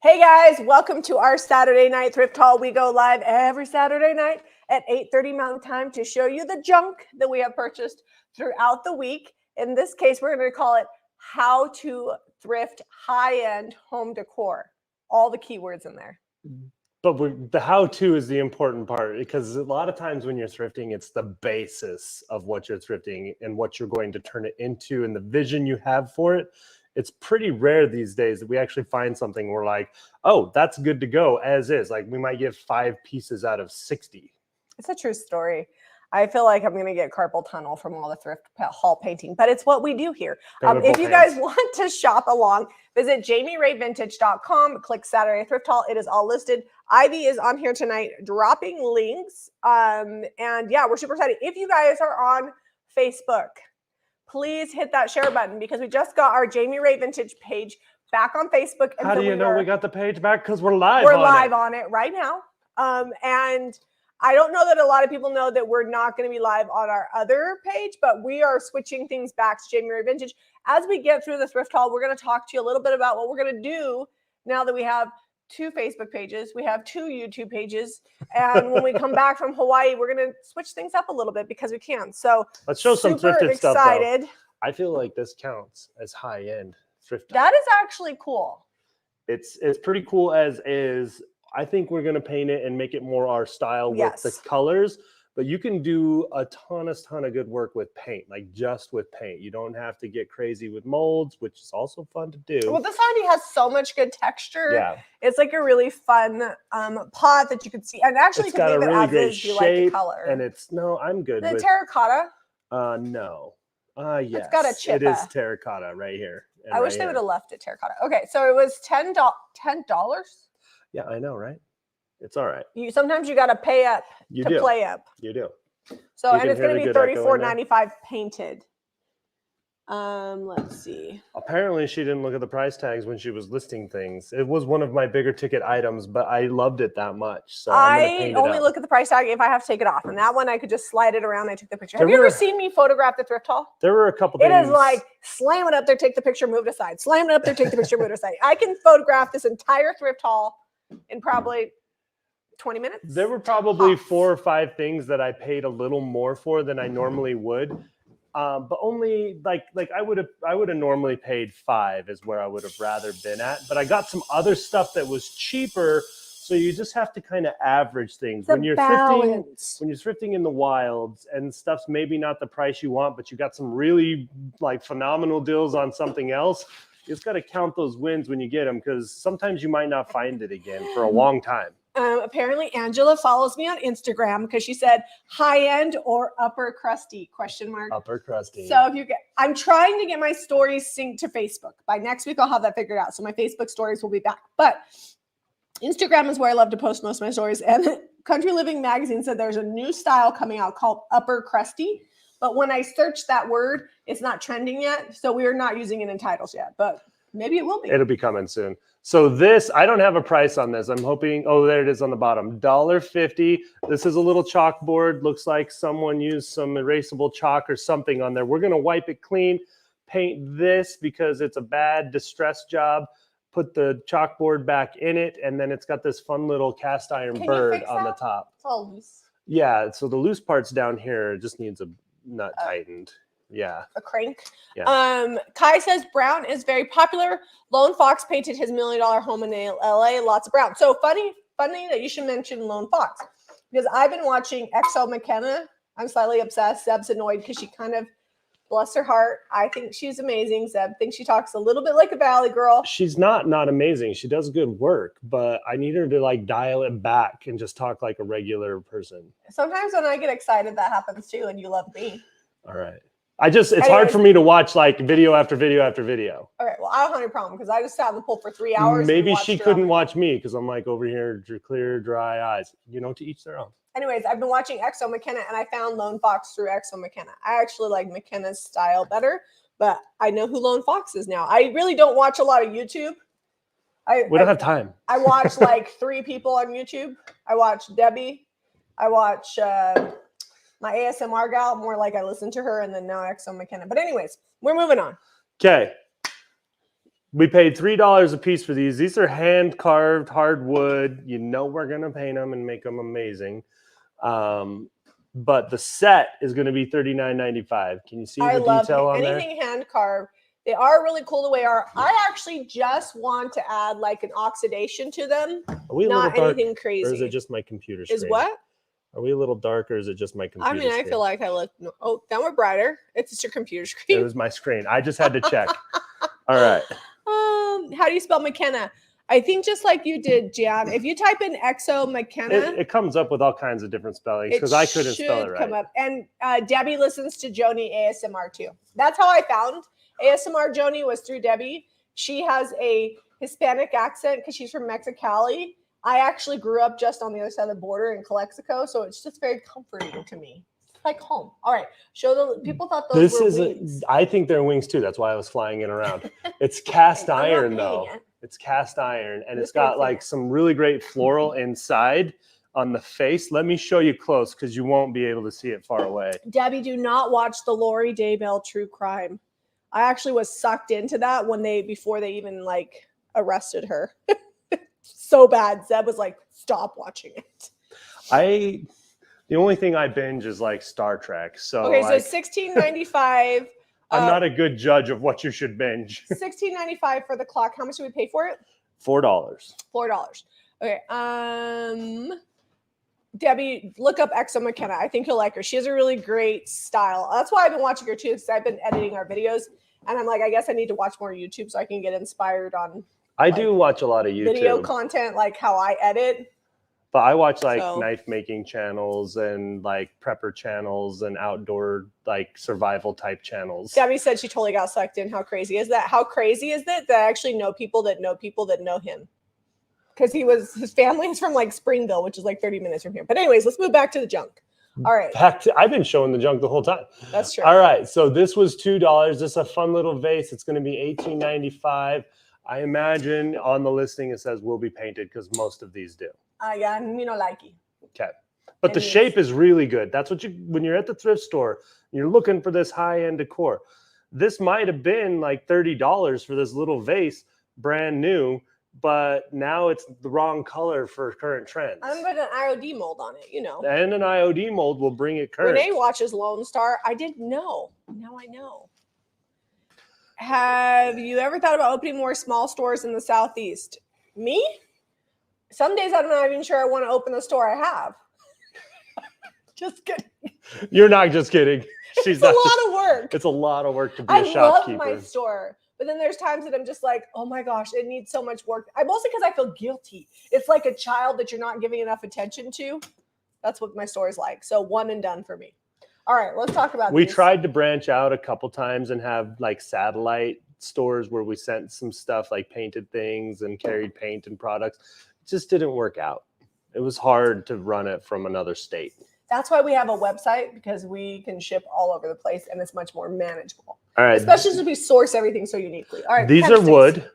Hey guys, welcome to our Saturday night thrift haul. We go live every Saturday night at 8:30 Mountain Time to show you the junk that we have purchased throughout the week. In this case, we're going to call it How to Thrift High-End Home Decor. All the keywords in there. But the how-to is the important part, because a lot of times when you're thrifting, it's the basis of what you're thrifting and what you're going to turn it into and the vision you have for it. It's pretty rare these days that we actually find something we're like, oh, that's good to go as is. Like we might get 5 pieces out of 60. It's a true story. I feel like I'm going to get carpal tunnel from all the thrift haul painting, but it's what we do here. If you guys want to shop along, visit JamieRayVintage.com, click Saturday Thrift Haul. It is all listed. Ivy is on here tonight dropping links. And yeah, we're super excited. If you guys are on Facebook, please hit that share button because we just got our Jamie Ray Vintage page back on Facebook. And how do you know we got the page back? Because we're live on it right now. And I don't know that a lot of people know that we're not going to be live on our other page, but we are switching things back to Jamie Ray Vintage. As we get through the thrift haul, we're going to talk to you a little bit about what we're going to do now that we have 2 Facebook pages, we have 2 YouTube pages, and when we come back from Hawaii, we're going to switch things up a little bit because we can. So let's show some thrifted stuff. Though. I feel like this counts as high-end thrift. That is actually cool. It's pretty cool as is. I think we're going to paint it and make it more our style with the colors, but you can do a ton of good work with paint, like just with paint. You don't have to get crazy with molds, which is also fun to do. Well, this already has so much good texture. Yeah. It's like a really fun pot that you can see. And actually, it's got a really great shape. Like the color. And it's, no, I'm good with terracotta? No. Yes. It's got a chip. It is terracotta right here. I wish they would have left it terracotta. Okay, so it was $10. Yeah, I know, right? It's all right. Sometimes you got to pay up to play up. You do. So, and it's going to be $34.95 painted. Let's see. Apparently, she didn't look at the price tags when she was listing things. It was one of my bigger ticket items, but I loved it that much. So I only look at the price tag if I have to take it off. And that one, I could just slide it around. I took the picture. Have you ever seen me photograph the thrift haul? There were a couple things. It is like, slam it up there, take the picture, move it aside. Slam it up there, take the picture, move it aside. I can photograph this entire thrift haul in probably 20 minutes. There were probably 4 or 5 things that I paid a little more for than I normally would. But only like I would have normally paid 5 is where I would have rather been at. But I got some other stuff that was cheaper. So you just have to kind of average things when you're thrifting in the wilds and stuff's maybe not the price you want, but you got some really like phenomenal deals on something else. You just got to count those wins when you get them, because sometimes you might not find it again for a long time. Apparently Angela follows me on Instagram because she said high-end or upper crusty ? Upper crusty. So if you get, I'm trying to get my stories synced to Facebook. By next week, I'll have that figured out. So my Facebook stories will be back. But Instagram is where I love to post most of my stories. And Country Living Magazine said there's a new style coming out called upper crusty. But when I search that word, it's not trending yet. So we are not using it in titles yet. But maybe it will be. It'll be coming soon. So this, I don't have a price on this. I'm hoping, oh, there it is on the bottom, $1.50. This is a little chalkboard. Looks like someone used some erasable chalk or something on there. We're going to wipe it clean, paint this because it's a bad distress job, put the chalkboard back in it, and then it's got this fun little cast iron bird on the top. It's all loose. Yeah, so the loose part's down here. It just needs a nut tightened. Yeah. A crank. Yeah. Kai says brown is very popular. Lone Fox painted his $1 million home in LA. Lots of brown. So funny that you should mention Lone Fox, because I've been watching XO McKenna. I'm slightly obsessed. Zeb's annoyed because she kind of, bless her heart, I think she's amazing. Zeb thinks she talks a little bit like a Valley girl. She's not amazing. She does good work, but I need her to like dial it back and just talk like a regular person. Sometimes when I get excited, that happens too, and you love me. All right. It's hard for me to watch like video after video after video. Okay, well, I don't have any problem because I just sat in the pool for 3 hours. Maybe she couldn't watch me because I'm like over here, clear, dry eyes. To each their own. Anyways, I've been watching XO McKenna and I found Lone Fox through XO McKenna. I actually like McKenna's style better, but I know who Lone Fox is now. I really don't watch a lot of YouTube. We don't have time. I watch like 3 people on YouTube. I watch Debbie. I watch my ASMR gal, more like I listen to her, and then now XO McKenna. But anyways, we're moving on. Okay. We paid $3 a piece for these. These are hand carved hardwood. You know we're gonna paint them and make them amazing. But the set is going to be $39.95. Can you see the detail on there? Anything hand carved. They are really cool the way they are. I actually just want to add like an oxidation to them. Are we a not little dark, anything crazy. Or is it just my computer screen? Is what? Are we a little dark, or is it just my computer screen? I mean, I feel like I look. Oh, then we're brighter. It's just your computer screen. It was my screen. I just had to check. All right. How do you spell McKenna? I think just like you did, Jan. If you type in Exo McKenna, it comes up with all kinds of different spellings because I couldn't spell it right. Come up. And Debbie listens to Joni ASMR too. That's how I found ASMR Joni, was through Debbie. She has a Hispanic accent because she's from Mexicali. I actually grew up just on the other side of the border in Calexico, so it's just very comforting to me. It's like home. All right, show the people thought those were wings. I think they're wings too. That's why I was flying it around. It's cast iron though. It's cast iron, and it's got like some really great floral inside on the face. Let me show you close because you won't be able to see it far away. Debbie, do not watch the Lori Daybell true crime. I actually was sucked into that before they even like arrested her. So bad. Zeb was like, stop watching it. The only thing I binge is like Star Trek. So okay, so $16.95. I'm not a good judge of what you should binge. $16.95 for the clock. How much did we pay for it? $4. $4. Okay. Debbie, look up Exo McKenna. I think you'll like her. She has a really great style. That's why I've been watching her too, because I've been editing our videos, and I'm like, I guess I need to watch more YouTube so I can get inspired on. I do watch a lot of YouTube video content, like how I edit. But I watch like knife making channels and like prepper channels and outdoor like survival type channels. Debbie said she totally got sucked in. How crazy is that? How crazy is that I actually know people that know him? Because his family is from like Springville, which is like 30 minutes from here. But anyways, let's move back to the junk. All right. I've been showing the junk the whole time. That's true. All right. So this was $2. This is a fun little vase. It's going to be $18.95. I imagine on the listing it says will be painted because most of these do. Yeah, me no likey. Okay. But the shape is really good. That's what when you're at the thrift store, you're looking for this high-end decor. This might have been like $30 for this little vase, brand new, but now it's the wrong color for current trends. I'm putting an IOD mold on it, you know. And an IOD mold will bring it current. Renee watches Lone Star. I didn't know. Now I know. Have you ever thought about opening more small stores in the Southeast? Me? Some days I'm not even sure I want to open the store I have. Just kidding. You're not just kidding. It's a lot of work. It's a lot of work to be a shopkeeper. I love my store. But then there's times that I'm just like, oh my gosh, it needs so much work. Mostly because I feel guilty. It's like a child that you're not giving enough attention to. That's what my store is like. So one and done for me. All right, let's talk about We tried to branch out a couple times and have like satellite stores where we sent some stuff like painted things and carried paint and products. It just didn't work out. It was hard to run it from another state. That's why we have a website, because we can ship all over the place and it's much more manageable. All right. Especially since we source everything so uniquely. All right. These are wood.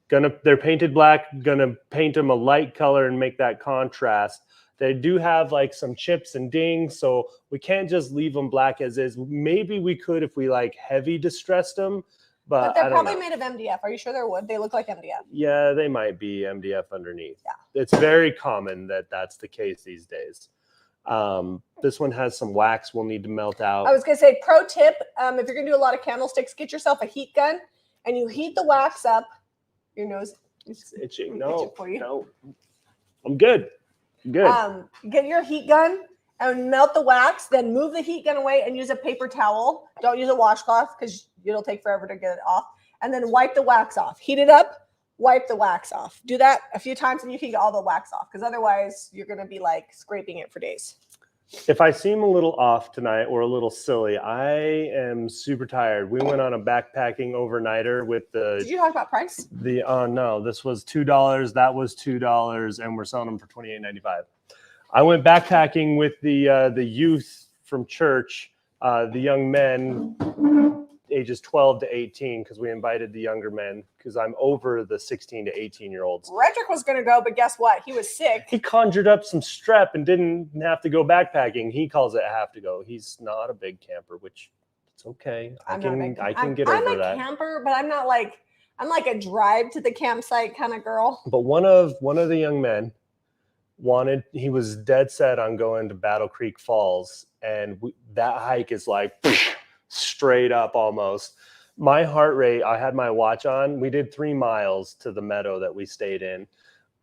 They're painted black. Gonna paint them a light color and make that contrast. They do have like some chips and dings, so we can't just leave them black as is. Maybe we could if we like heavy distressed them, but they're probably made of MDF. Are you sure they're wood? They look like MDF. Yeah, they might be MDF underneath. Yeah. It's very common that that's the case these days. This one has some wax we'll need to melt out. I was gonna say, pro tip, if you're gonna do a lot of candlesticks, get yourself a heat gun and you heat the wax up. Your nose is itching. No, I'm good. Good. Get your heat gun and melt the wax, then move the heat gun away and use a paper towel. Don't use a washcloth because it'll take forever to get it off. And then wipe the wax off. Heat it up, wipe the wax off. Do that a few times and you can get all the wax off, because otherwise you're going to be like scraping it for days. If I seem a little off tonight or a little silly, I am super tired. We went on a backpacking overnighter with the... Did you talk about price? No, this was $2. That was $2, and we're selling them for $28.95. I went backpacking with the youth from church, the young men, ages 12 to 18, because we invited the younger men, because I'm over the 16 to 18-year-olds. Redrick was going to go, but guess what? He was sick. He conjured up some strep and didn't have to go backpacking. He calls it have to go. He's not a big camper, which it's okay. I can get over that. I'm a camper, but I'm I'm like a drive to the campsite kind of girl. But one of the young men he was dead set on going to Battle Creek Falls, and that hike is like straight up almost. My heart rate, I had my watch on. We did 3 miles to the meadow that we stayed in.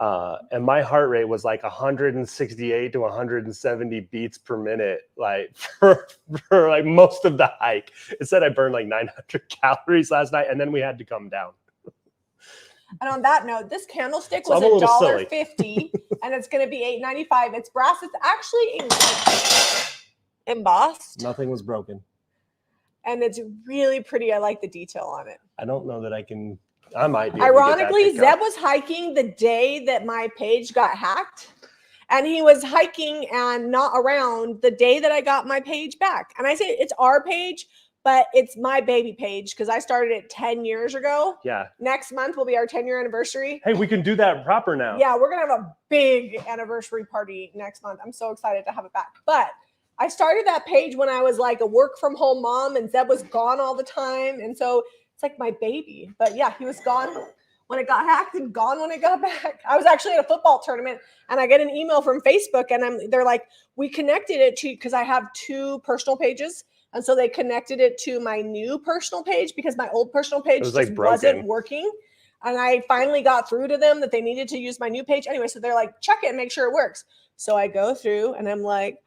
And my heart rate was like 168 to 170 beats per minute, like for like most of the hike. It said I burned like 900 calories last night, and then we had to come down. And on that note, this candlestick So was I'm a little $1.50, and it's going to be $8.95. It's brass. It's actually embossed. Nothing was broken. And it's really pretty. I like the detail on it. I don't know that I can. I might be. Ironically, Zeb was hiking the day that my page got hacked, and he was hiking and not around the day that I got my page back. And I say it's our page, but it's my baby page because I started it 10 years ago. Yeah. Next month will be our 10-year anniversary. Hey, we can do that proper now. Yeah, we're going to have a big anniversary party next month. I'm so excited to have it back. But I started that page when I was like a work from home mom, and Zeb was gone all the time. And so it's like my baby. But yeah, he was gone when it got hacked and gone when it got back. I was actually at a football tournament, and I get an email from Facebook, and they're like, we connected it to, because I have 2 personal pages. And so they connected it to my new personal page because my old personal page just wasn't working. And I finally got through to them that they needed to use my new page. Anyway, so they're like, check it and make sure it works. So I go through and I'm like,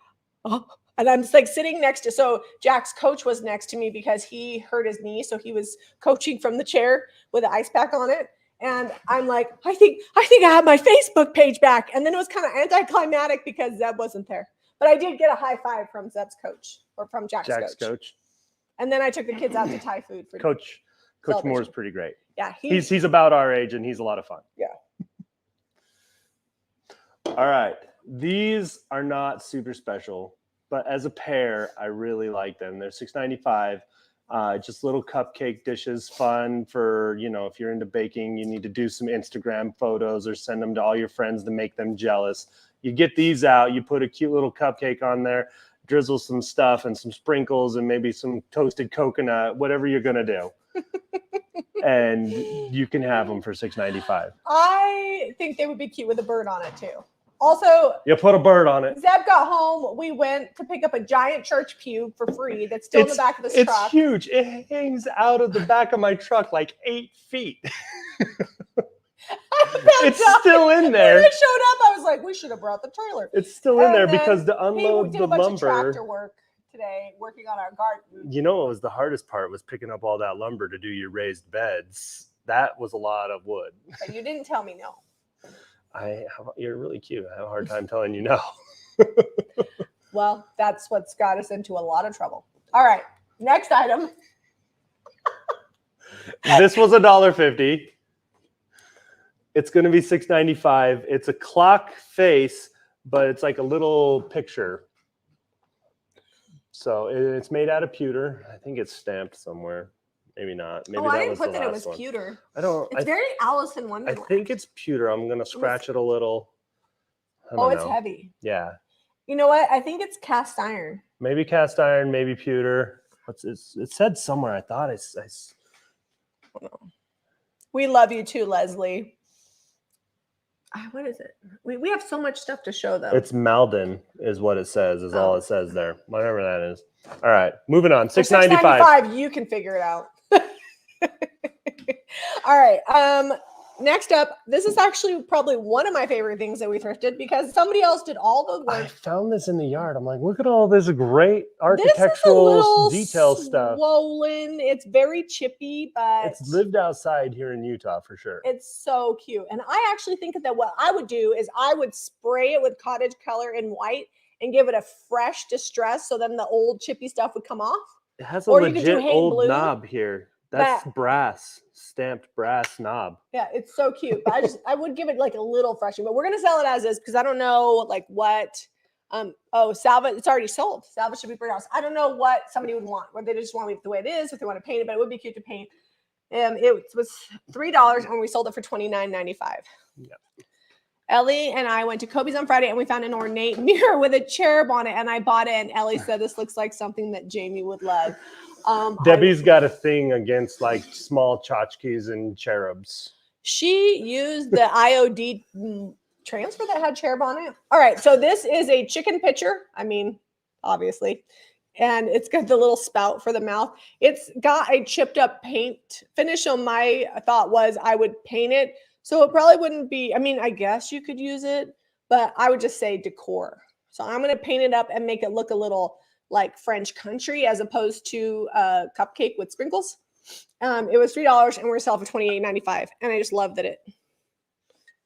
oh, and I'm just like sitting next to, so Jack's coach was next to me because he hurt his knee. So he was coaching from the chair with an ice pack on it. And I'm like, I think I have my Facebook page back. And then it was kind of anticlimactic because Zeb wasn't there. But I did get a high five from Zeb's coach, or from Jack's coach. And then I took the kids out to Thai food for Coach Moore is pretty great. Yeah, he's about our age, and he's a lot of fun. Yeah. All right, these are not super special, but as a pair, I really like them. They're $6.95. Just little cupcake dishes, fun for, if you're into baking, you need to do some Instagram photos or send them to all your friends to make them jealous. You get these out, you put a cute little cupcake on there, drizzle some stuff and some sprinkles and maybe some toasted coconut, whatever you're going to do. And you can have them for $6.95. I think they would be cute with a bird on it too. Also, you put a bird on it. Zeb got home. We went to pick up a giant church pew for free. That's still in the back of this truck. It's huge. It hangs out of the back of my truck like 8 feet. It's still in there. When it showed up, I was like, we should have brought the trailer. It's still in there because to unload the lumber. Of tractor work today, working on our garden. You know what was the hardest part was picking up all that lumber to do your raised beds. That was a lot of wood. But you didn't tell me no. You're really cute. I have a hard time telling you no. Well, that's what's got us into a lot of trouble. All right, next item. This was $1.50. It's going to be $6.95. It's a clock face, but it's like a little picture. So it's made out of pewter. I think it's stamped somewhere. Maybe not. Maybe I didn't put that it was pewter. It's very Alice in Wonderland. I think it's pewter. I'm going to scratch it a little. It's heavy. Yeah. You know what? I think it's cast iron. Maybe cast iron, maybe pewter. It said somewhere. I thought I don't know. We love you too, Leslie. What is it? We have so much stuff to show, though. It's Malden is what it says, all it says there. Whatever that is. All right, moving on. $6.95. You can figure it out. All right. Next up, this is actually probably one of my favorite things that we thrifted because somebody else did all the work. I found this in the yard. I'm like, look at all this great architectural detail stuff. Swollen. It's very chippy, but it's lived outside here in Utah for sure. It's so cute. And I actually think that what I would do is I would spray it with cottage color in white and give it a fresh distress so then the old chippy stuff would come off. It has a legit old knob here. That's brass, stamped brass knob. Yeah, it's so cute. But I would give it like a little freshing, but we're gonna sell it as is because I don't know like what. Salvage. It's already sold. Salvage should be pretty awesome. I don't know what somebody would want. Whether they just want to leave it the way it is, if they want to paint it, but it would be cute to paint. It was $3 and we sold it for $29.95. Yeah. Ellie and I went to Kobe's on Friday and we found an ornate mirror with a cherub on it and I bought it and Ellie said this looks like something that Jamie would love. Debbie's got a thing against like small tchotchkes and cherubs. She used the IOD transfer that had cherub on it. All right, so this is a chicken pitcher. I mean, obviously. And it's got the little spout for the mouth. It's got a chipped up paint finish. So my thought was I would paint it. So it probably wouldn't be, I mean, I guess you could use it, but I would just say decor. So I'm going to paint it up and make it look a little like French country as opposed to a cupcake with sprinkles. It was $3 and we're selling for $28.95. And I just love that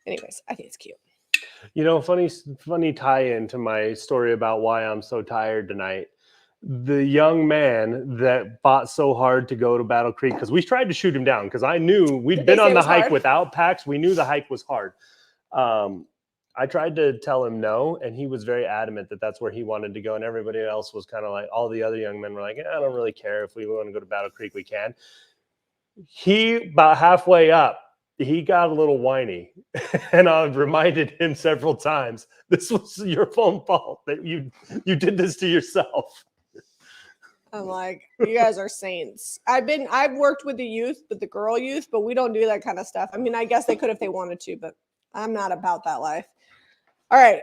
anyways, I think it's cute. You know, funny tie-in to my story about why I'm so tired tonight. The young man that fought so hard to go to Battle Creek, because we tried to shoot him down, because I knew we'd been on the hike without packs. We knew the hike was hard. I tried to tell him no, and he was very adamant that that's where he wanted to go. And everybody else was kind of like, all the other young men were like, I don't really care. If we want to go to Battle Creek, we can. He, about halfway up, he got a little whiny, and I've reminded him several times, this was your own fault that you did this to yourself. I'm like, you guys are saints. I've worked with the youth, but the girl youth, but we don't do that kind of stuff. I mean, I guess they could if they wanted to, but I'm not about that life. All right.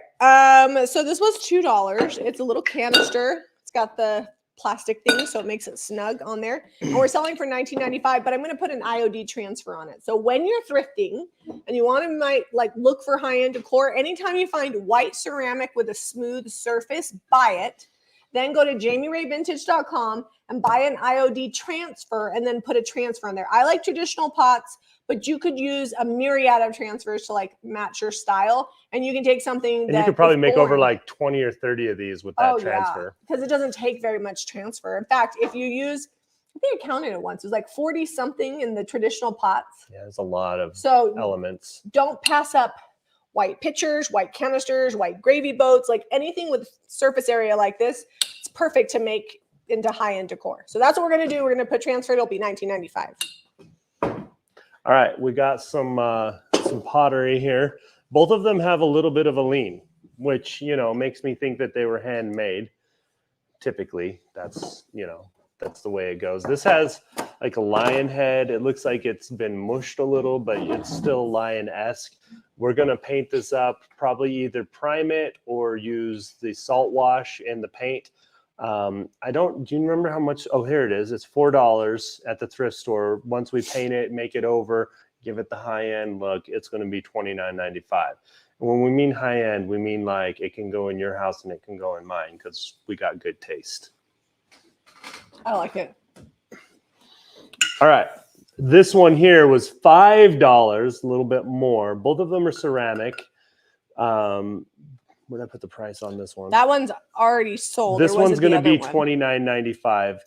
So this was $2. It's a little canister. It's got the plastic thing, so it makes it snug on there. And we're selling for $19.95, but I'm going to put an IOD transfer on it. So when you're thrifting and you want to look for high-end decor, anytime you find white ceramic with a smooth surface, buy it. Then go to JamieRayVintage.com and buy an IOD transfer and then put a transfer on there. I like traditional pots, but you could use a myriad of transfers to like match your style. And you can take something that you could probably make over like 20 or 30 of these with that transfer. Because it doesn't take very much transfer. In fact, if you use, I think I counted it once, it was like 40 something in the traditional pots. Yeah, there's a lot of elements. Don't pass up white pitchers, white canisters, white gravy boats, like anything with surface area like this. It's perfect to make into high-end decor. So that's what we're going to do. We're going to put transfer. It'll be $19.95. All right, we got some pottery here. Both of them have a little bit of a lean, which, you know, makes me think that they were handmade. Typically, that's the way it goes. This has like a lion head. It looks like it's been mushed a little, but it's still lion-esque. We're going to paint this up, probably either prime it or use the salt wash in the paint. Do you remember how much? Oh, here it is. It's $4 at the thrift store. Once we paint it, make it over, give it the high-end look, it's going to be $29.95. And when we mean high-end, we mean like it can go in your house and it can go in mine because we got good taste. I like it. All right. This one here was $5, a little bit more. Both of them are ceramic. Where did I put the price on this one? That one's already sold. This one's going to be $29.95.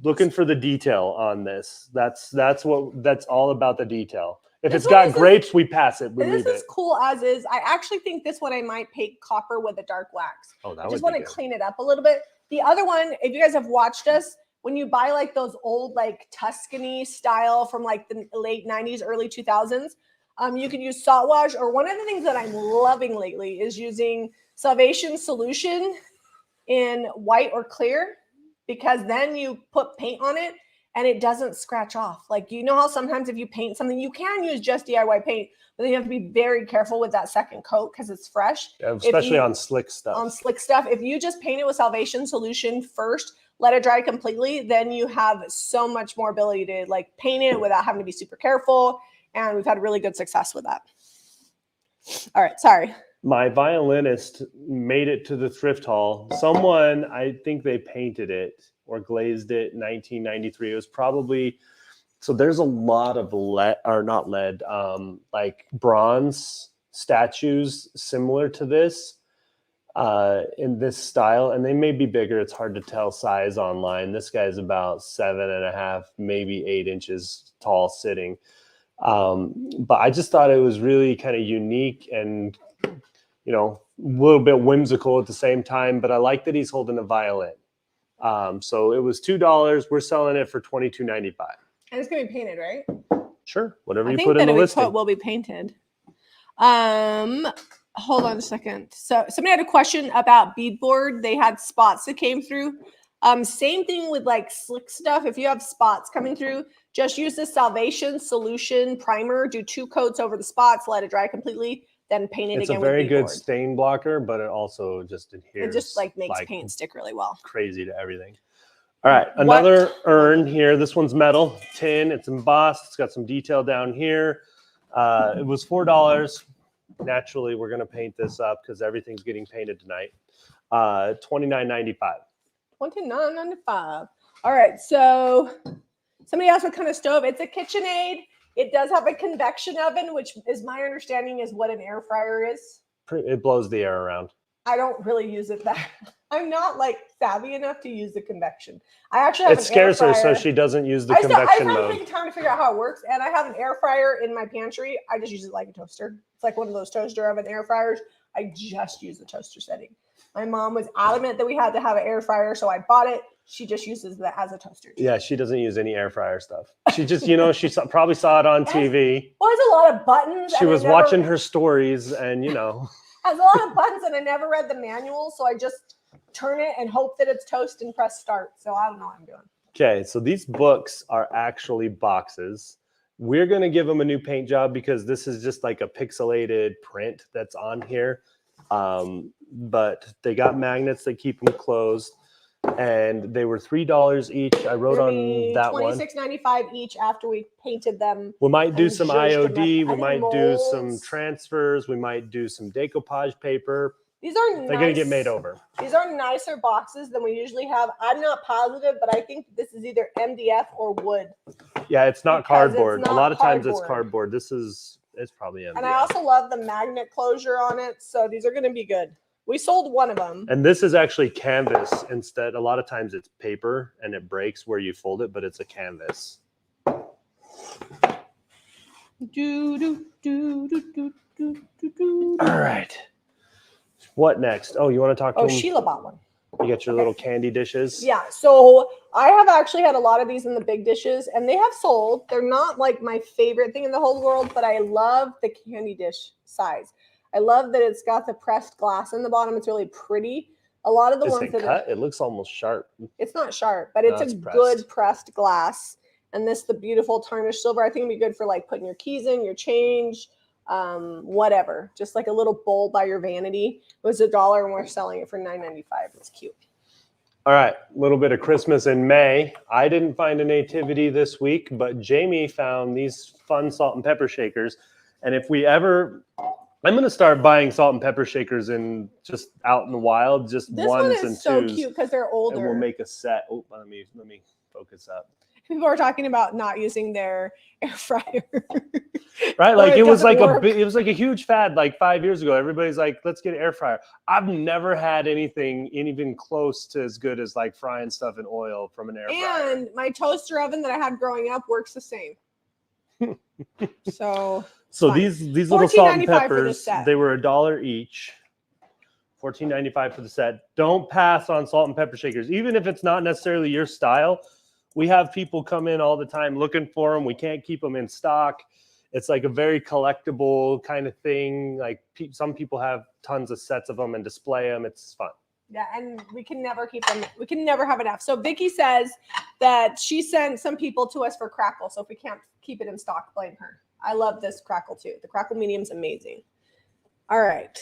Looking for the detail on this. That's all about the detail. If it's got grapes, we pass it. This is cool as is. I actually think this one I might paint copper with a dark wax. Oh, that I just want to clean it up a little bit. The other one, if you guys have watched us, when you buy like those old like Tuscany style from like the late 90s, early 2000s, you can use salt wash, or one of the things that I'm loving lately is using Salvation Solution in white or clear, because then you put paint on it and it doesn't scratch off. Like, you know how sometimes if you paint something, you can use just DIY paint, but then you have to be very careful with that second coat because it's fresh. Yeah, especially on slick stuff. On slick stuff. If you just paint it with Salvation Solution first, let it dry completely, then you have so much more ability to like paint it without having to be super careful. And we've had really good success with that. All right, sorry. My violinist made it to the thrift haul. Someone, I think they painted it or glazed it in 1993. It was probably, so there's a lot of like bronze statues similar to this in this style. And they may be bigger. It's hard to tell size online. This guy's about 7.5, maybe 8 inches tall sitting. But I just thought it was really kind of unique and, you know, a little bit whimsical at the same time, but I like that he's holding a violin. So it was $2. We're selling it for $22.95. And it's going to be painted, right? Sure. Whatever you put in the listing. Will be painted. Hold on a second. So somebody had a question about beadboard. They had spots that came through. Same thing with like slick stuff. If you have spots coming through, just use the Salvation Solution Primer. Do 2 coats over the spots, let it dry completely, then paint it It's again a very with good beadboard. stain blocker, but it also just adheres. It just like makes paint stick really well. Crazy to everything. All right, another What? urn here. This one's metal, tin. It's embossed. It's got some detail down here. It was $4. Naturally, we're going to paint this up because everything's getting painted tonight. $29.95. $29.95. All right, so somebody asked what kind of stove. It's a KitchenAid. It does have a convection oven, which is my understanding is what an air fryer is. It blows the air around. I don't really use it that. I'm not like savvy enough to use the convection. I actually have it scares her, so she doesn't use the convection mode. I take time to figure out how it works, and I have an air fryer in my pantry. I just use it like a toaster. It's like one of those toaster oven air fryers. I just use the toaster setting. My mom was adamant that we had to have an air fryer, so I bought it. She just uses that as a toaster. Yeah, she doesn't use any air fryer stuff. She just, she probably saw it on TV. Well, it's a lot of buttons. She was watching her stories, and has a lot of buttons, and I never read the manual, so I just turn it and hope that it's toast and press start. So I don't know what I'm doing. Okay, so these books are actually boxes. We're going to give them a new paint job because this is just like a pixelated print that's on here. But they got magnets that keep them closed, and they were $3 each. I wrote on that one. $26.95 each after we painted them. We might do some IOD. We might do some transfers. We might do some decoupage paper. These are They're going to get made over. These are nicer boxes than we usually have. I'm not positive, but I think this is either MDF or wood. Yeah, it's not cardboard. It's not a lot of times it's cardboard. It's probably MDF. And I also love the magnet closure on it. So these are going to be good. We sold one of them. And this is actually canvas instead. A lot of times it's paper and it breaks where you fold it, but it's a canvas. All right. What next? Oh, you want to talk to them? Oh, Sheila bought one. You got your little candy dishes? Yeah. So I have actually had a lot of these in the big dishes, and they have sold. They're not like my favorite thing in the whole world, but I love the candy dish size. I love that it's got the pressed glass in the bottom. It's really pretty. A lot of the ones that cut? It looks almost sharp. It's not sharp, but it's good pressed glass. And this, the beautiful tarnished silver, I think it'd be good for like putting your keys in, your change, whatever. Just like a little bowl by your vanity. It was $1 and we're selling it for $9.95. It's cute. All right, a little bit of Christmas in May. I didn't find a nativity this week, but Jamie found these fun salt and pepper shakers. And if we ever... I'm going to start buying salt and pepper shakers in just out in the wild, just this ones one is and so twos. Cute because they're older. And we'll make a set. Oh, let me focus up. People are talking about not using their air fryer. Right, like it was like a huge fad like 5 years ago. Everybody's like, let's get an air fryer. I've never had anything even close to as good as like frying stuff in oil from an air fryer. And my toaster oven that I had growing up works the same. So these little salt and peppers, they were $1 each. $14.95 for the set. Don't pass on salt and pepper shakers, even if it's not necessarily your style. We have people come in all the time looking for them. We can't keep them in stock. It's like a very collectible kind of thing. Like some people have tons of sets of them and display them. It's fun. Yeah, and we can never keep them. We can never have enough. So Vicky says that she sent some people to us for Crackle. So if we can't keep it in stock, blame her. I love this Crackle too. The Crackle medium's amazing. All right.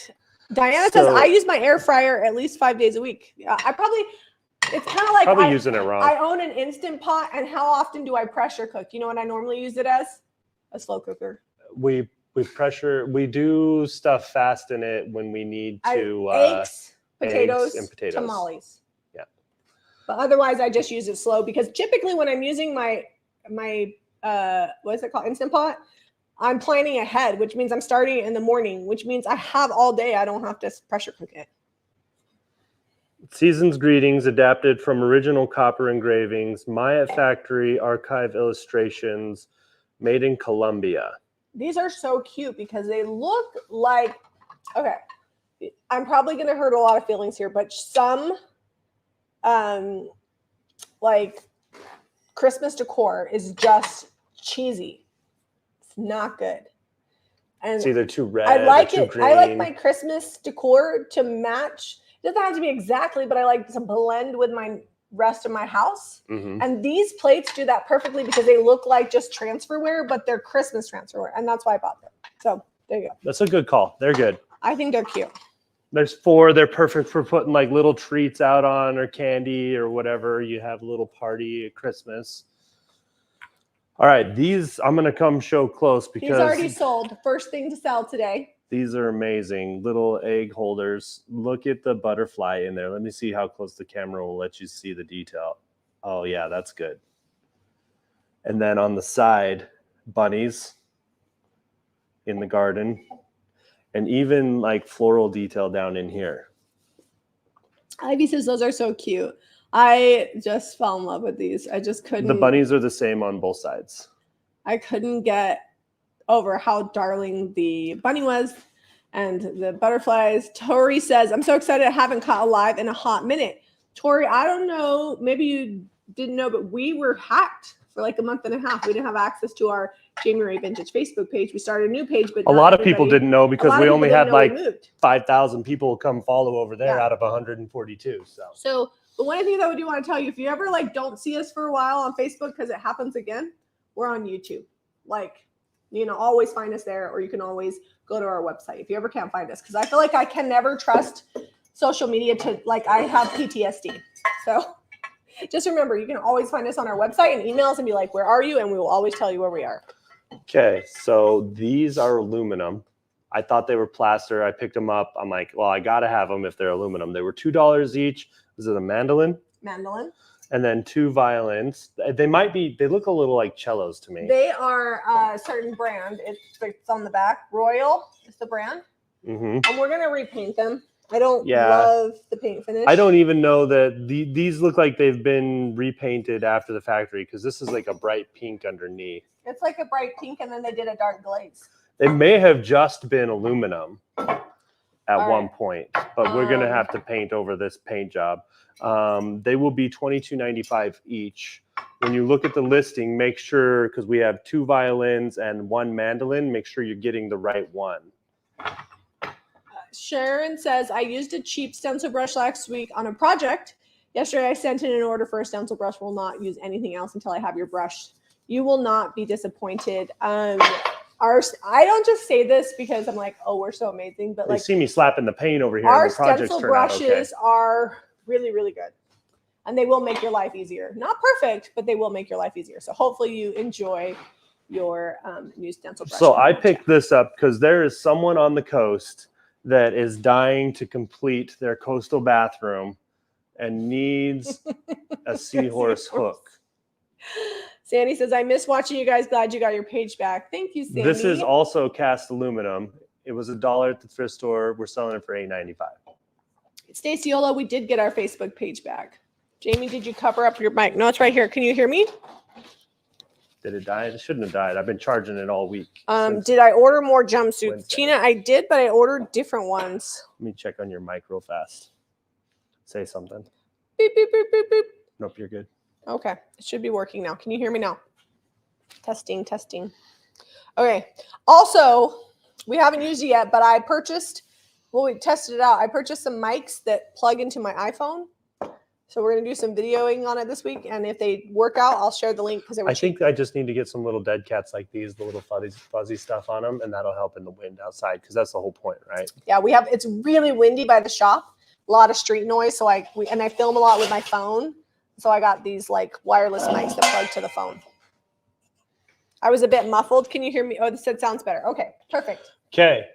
Diana says I use my air fryer at least 5 days a week. It's kind of like using it wrong. I own an Instant Pot, and how often do I pressure cook? You know what I normally use it as? A slow cooker. We do stuff fast in it when we need to. Eggs, potatoes, and potatoes, tamales. Yeah. But otherwise, I just use it slow because typically when I'm using my what is it called, Instant Pot, I'm planning ahead, which means I'm starting it in the morning, which means I have all day. I don't have to pressure cook it. Season's greetings adapted from original copper engravings, Maya Factory archive illustrations, made in Colombia. These are so cute because they look like, okay, I'm probably going to hurt a lot of feelings here, but some like Christmas decor is just cheesy. It's not good. And it's either too red I like or too it. green. I like my Christmas decor to match. It doesn't have to be exactly, but I like to blend with rest of my house. Mm-hmm. And these plates do that perfectly because they look like just transferware, but they're Christmas transferware. And that's why I bought them. So there you go. That's a good call. They're good. I think they're cute. There's 4. They're perfect for putting like little treats out on or candy or whatever. You have a little party at Christmas. All right, these I'm going to come show close because he's already sold. First thing to sell today. These are amazing. Little egg holders. Look at the butterfly in there. Let me see how close the camera will let you see the detail. Oh, yeah, that's good. And then on the side, bunnies in the garden. And even like floral detail down in here. Ivy says those are so cute. I just fell in love with these. I just couldn't. The bunnies are the same on both sides. I couldn't get over how darling the bunny was and the butterflies. Tori says, I'm so excited I haven't caught a live in a hot minute. Tori, I don't know. Maybe you didn't know, but we were hacked for like a month and a half. We didn't have access to our Jamie Ray Vintage Facebook page. We started a new page, but a lot of people didn't know because we only had like 5,000 people come follow over there out of 142. So the one thing that we do want to tell you, if you ever like don't see us for a while on Facebook because it happens again, we're on YouTube. Like, you know, always find us there, or you can always go to our website if you ever can't find us. Because I feel like I can never trust social media to, like, I have PTSD. So just remember, you can always find us on our website and email us and be like, where are you? And we will always tell you where we are. Okay, so these are aluminum. I thought they were plaster. I picked them up. I'm like, well, I got to have them if they're aluminum. They were $2 each. This is a mandolin. Mandolin. And then 2 violins. They might be, they look a little like cellos to me. They are a certain brand. It's on the back. Royal is the brand. Mm-hmm. And we're going to repaint them. I don't love the paint finish. I don't even know that these look like they've been repainted after the factory because this is like a bright pink underneath. It's like a bright pink and then they did a dark glaze. They may have just been aluminum at one point, but we're going to have to paint over this paint job. They will be $22.95 each. When you look at the listing, make sure, because we have 2 violins and 1 mandolin, make sure you're getting the right one. Sharon says, I used a cheap stencil brush last week on a project. Yesterday I sent in an order for a stencil brush. Will not use anything else until I have your brush. You will not be disappointed. I don't just say this because I'm like, oh, we're so amazing, but like, you see me slapping the paint over here. Our stencil brushes are really, really good, and they will make your life easier. Not perfect, but they will make your life easier. So hopefully you enjoy your new stencil brush. So I picked this up because there is someone on the coast that is dying to complete their coastal bathroom and needs a seahorse hook. Sandy says, I miss watching you guys. Glad you got your page back. Thank you, Sandy. This is also cast aluminum. It was $1 at the thrift store. We're selling it for $8.95. Stacy Ola, we did get our Facebook page back. Jamie, did you cover up your mic? No, it's right here. Can you hear me? Did it die? It shouldn't have died. I've been charging it all week. Did I order more jumpsuits? Wednesday. Tina, I did, but I ordered different ones. Let me check on your mic real fast. Say something. Beep, beep, beep, beep, beep. Nope, you're good. Okay. It should be working now. Can you hear me now? Testing, testing. Okay. Also, we haven't used it yet, but I purchased, well, we tested it out. I purchased some mics that plug into my iPhone. So we're going to do some videoing on it this week. And if they work out, I'll share the link because I think I just need to get some little dead cats like these, the little fuzzy stuff on them, and that'll help in the wind outside because that's the whole point, right? Yeah, it's really windy by the shop. A lot of street noise. So I film a lot with my phone. So I got these like wireless mics that plug to the phone. I was a bit muffled. Can you hear me? Oh, this sounds better. Okay, perfect. Okay.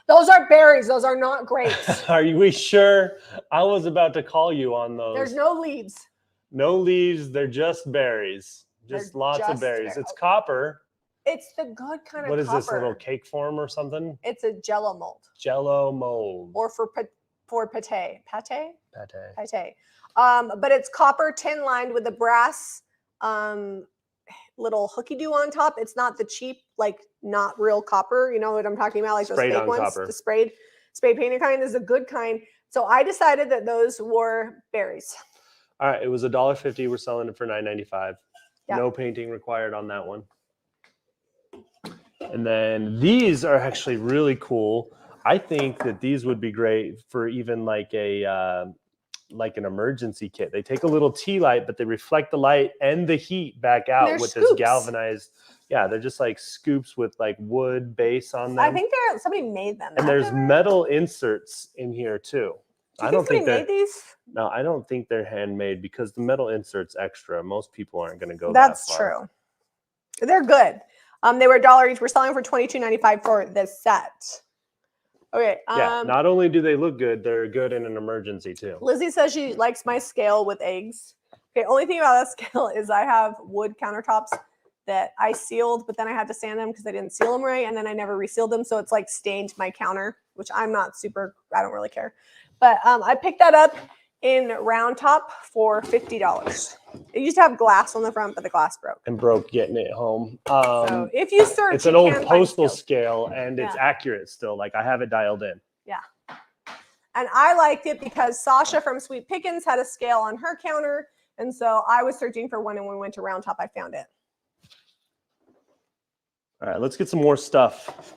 Those are berries. Those are not grapes. Are we sure? I was about to call you on those. There's no leaves. No leaves. They're just berries. Just lots of berries. It's copper. It's the good kind of What is copper. this, little cake form or something? It's a Jello mold. Jello mold. Or for pate. Pate? Pate. Pate. But it's copper tin lined with a brass little hooky-doo on top. It's not the cheap, like not real copper. You know what I'm talking about? Like sprayed those fake ones. Copper. The spray painted kind is a good kind. So I decided that those were berries. All right. It was $1.50. We're selling it for $9.95. Yeah. No painting required on that one. And then these are actually really cool. I think that these would be great for even like a like an emergency kit. They take a little tea light, but they reflect the light and the heat back out with scoops. this galvanized. Yeah, they're just like scoops with like wood base on them. I think somebody made them. And there's metal inserts in here too. I don't think they made these. No, I don't think they're handmade because the metal insert's extra. Most people aren't going to go That's that far. True. They're good. They were $1 each. We're selling for $22.95 for this set. Okay. Yeah, not only do they look good, they're good in an emergency too. Lizzie says she likes my scale with eggs. Okay, only thing about that scale is I have wood countertops that I sealed, but then I had to sand them because I didn't seal them right, and then I never resealed them, so it's like stained my counter, which I don't really care. But I picked that up in Round Top for $50. It used to have glass on the front, but the glass broke. And broke getting it home. So if you search, it's an old postal scale, and it's accurate still. Like I have it dialed in. Yeah. And I liked it because Sasha from Sweet Pickins had a scale on her counter, and so I was searching for one, and when we went to Round Top, I found it. All right, let's get some more stuff.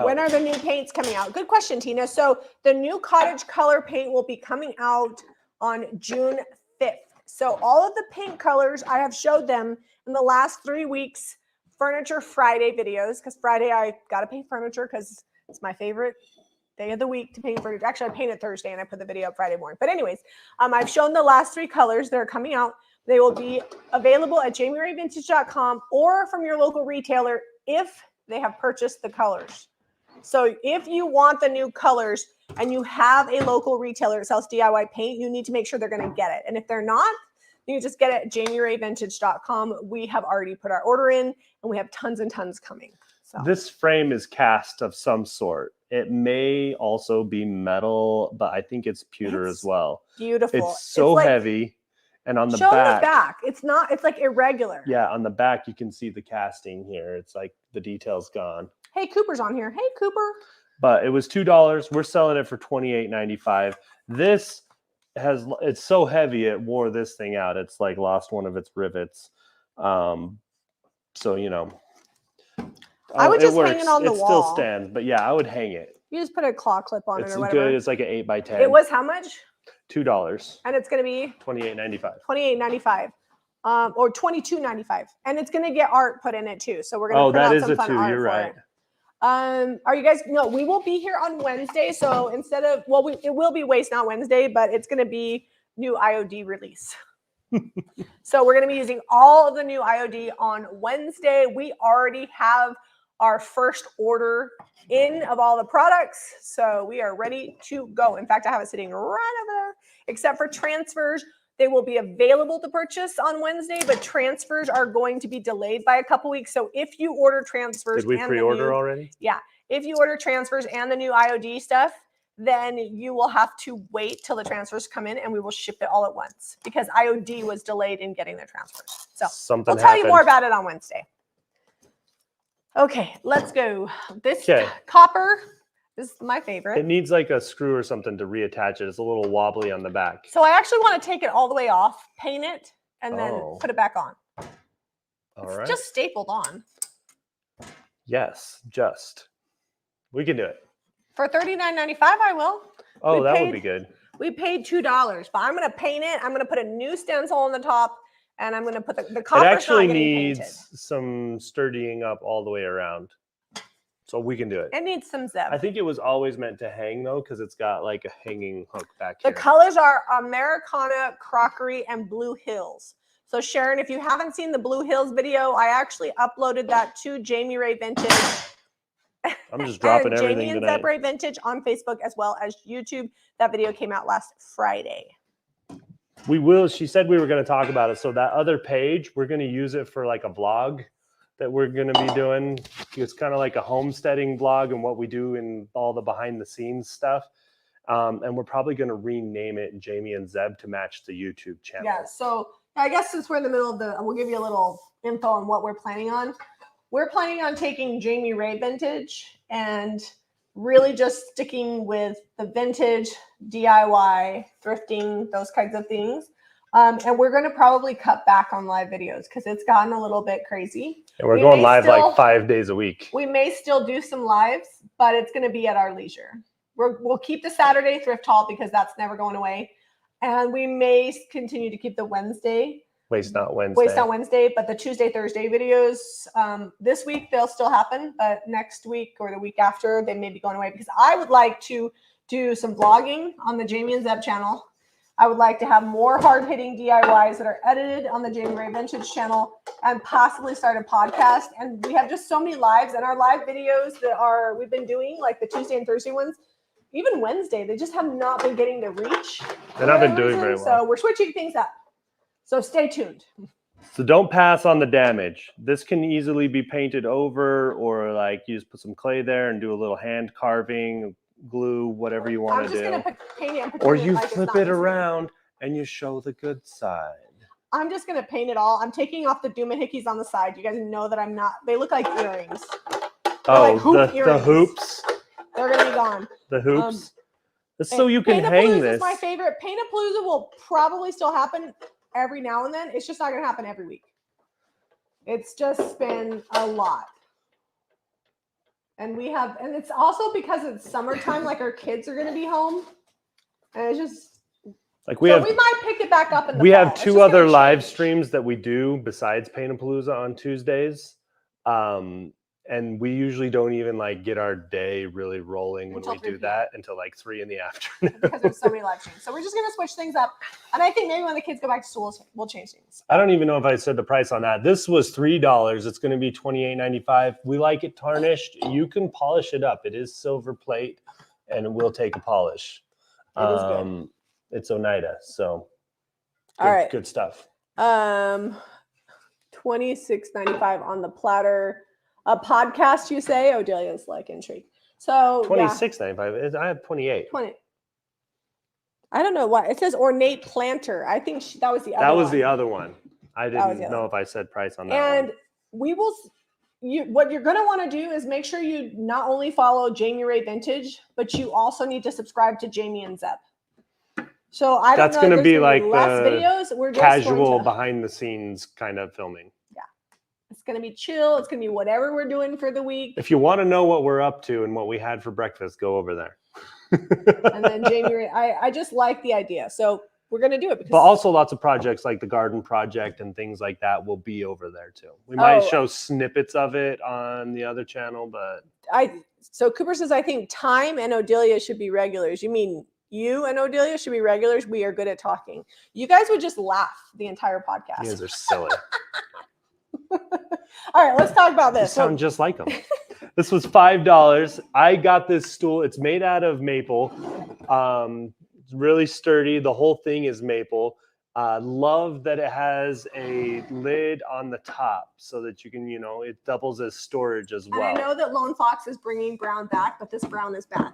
When are the new paints coming out? Good question, Tina. So the new cottage color paint will be coming out on June 5th. So all of the paint colors, I have showed them in the last 3 weeks Furniture Friday videos, because Friday I got to paint furniture because it's my favorite day of the week to paint furniture. Actually, I painted Thursday and I put the video up Friday morning. But anyways, I've shown the last 3 colors that are coming out. They will be available at JamieRayVintage.com or from your local retailer if they have purchased the colors. So if you want the new colors and you have a local retailer that sells DIY paint, you need to make sure they're going to get it. And if they're not, you just get it at JamieRayVintage.com. We have already put our order in, and we have tons and tons coming. So this frame is cast of some sort. It may also be metal, but I think it's pewter as well. Beautiful. It's so heavy. And on the back, it's like irregular. Yeah, on the back, you can see the casting here. It's like the detail's gone. Hey, Cooper's on here. Hey, Cooper. But it was $2. We're selling it for $28.95. It's so heavy, it wore this thing out. It's like lost one of its rivets. So, you know. I would just hang it on the wall. It still stands, but yeah, I would hang it. You just put a claw clip on it or whatever. It's good. It's like an 8x10. It was how much? $2. And it's going to be? $28.95. $28.95. Or $22.95. And it's going to get art put in it too. So we're going to that is a 2. You're right. Are you guys, no, we will be here on Wednesday. So instead of, it will be Waste Not Wednesday, but it's going to be new IOD release. So we're going to be using all of the new IOD on Wednesday. We already have our first order in of all the products. So we are ready to go. In fact, I have it sitting right over there, except for transfers. They will be available to purchase on Wednesday, but transfers are going to be delayed by a couple weeks. So if you order transfers, did we pre-order already? Yeah. If you order transfers and the new IOD stuff, then you will have to wait till the transfers come in, and we will ship it all at once because IOD was delayed in getting the transfers. So we'll tell you more about it on Wednesday. Okay, let's go. This copper is my favorite. It needs like a screw or something to reattach it. It's a little wobbly on the back. So I actually want to take it all the way off, paint it, and then put it back on. All right. Just stapled on. Yes, just. We can do it. For $39.95, I will. Oh, that would be good. We paid $2, but I'm going to paint it. I'm going to put a new stencil on the top, and I'm going to put the copper. It actually needs some sturdying up all the way around. So we can do it. It needs some zeb. I think it was always meant to hang, though, because it's got like a hanging hook back here. The colors are Americana, Crockery, and Blue Hills. So Sharon, if you haven't seen the Blue Hills video, I actually uploaded that to Jamie Ray Vintage. I'm just dropping everything Jamie and tonight. Zeb Ray Vintage on Facebook as well as YouTube. That video came out last Friday. We will. She said we were going to talk about it. So that other page, we're going to use it for like a vlog that we're going to be doing. It's kind of like a homesteading vlog and what we do in all the behind the scenes stuff. And we're probably going to rename it Jamie and Zeb to match the YouTube channel. Yeah. So I guess since we're in the middle of we'll give you a little info on what we're planning on. We're planning on taking Jamie Ray Vintage and really just sticking with the vintage, DIY, thrifting, those kinds of things. And we're going to probably cut back on live videos because it's gotten a little bit crazy. And we're going live like 5 days a week. We may still do some lives, but it's going to be at our leisure. We'll keep the Saturday thrift haul because that's never going away. And we may continue to keep the Waste Not Wednesday. But the Tuesday, Thursday videos, this week they'll still happen, but next week or the week after, they may be going away because I would like to do some vlogging on the Jamie and Zeb channel. I would like to have more hard-hitting DIYs that are edited on the Jamie Ray Vintage channel and possibly start a podcast. And we have just so many lives, and our live videos that we've been doing, like the Tuesday and Thursday ones, even Wednesday, they just have not been getting the reach. They're not been doing very well. So we're switching things up. So stay tuned. So don't pass on the damage. This can easily be painted over, or like you just put some clay there and do a little hand carving, glue, whatever you want to do. I'm just going to paint it and or you flip it around and you show the good side. I'm just going to paint it all. I'm taking off the doohickeys on the side. You guys know that I'm not. They look like earrings. Like the hoops. They're going to be gone. The hoops. So you can hang this. Is my favorite. Paint-A-Palooza will probably still happen every now and then. It's just not going to happen every week. It's just been a lot. And it's also because it's summertime, like our kids are going to be home. And it's just, like we might pick it back up in the We fall. have two other live streams that we do besides Paint-A-Palooza on Tuesdays. And we usually don't even like get our day really rolling when we do that until like 3 in the afternoon. Because there's so many live streams. So we're just going to switch things up. And I think maybe when the kids go back to school, we'll change things. I don't even know if I said the price on that. This was $3. It's going to be $28.95. We like it tarnished. You can polish it up. It is silver plate and it will take a polish. It is good. It's Oneida. So all right. Good stuff. $26.95 on the platter. A podcast, you say? Odelia's like intrigued. So $26.95. I have 28. 20. I don't know why it says ornate planter. I think that was the other. That was the other one. I didn't know if I said price on that. And we will. What you're going to want to do is make sure you not only follow Jamie Ray Vintage, but you also need to subscribe to Jamie and Zeb. So I don't know. That's going to be like less videos. We're just casual behind the scenes kind of filming. It's going to be chill. It's going to be whatever we're doing for the week. If you want to know what we're up to and what we had for breakfast, go over there. And then Jamie, I just like the idea. So we're going to do it. But also lots of projects like the garden project and things like that will be over there too. We might show snippets of it on the other channel, but. So Cooper says, I think Time and Odelia should be regulars. You mean you and Odelia should be regulars? We are good at talking. You guys would just laugh the entire podcast. You guys are silly. All right, let's talk about this. You sound just like them. This was $5. I got this stool. It's made out of maple. It's really sturdy. The whole thing is maple. Love that it has a lid on the top so that you can, it doubles as storage as well. And I know that Lone Fox is bringing brown back, but this brown is bad.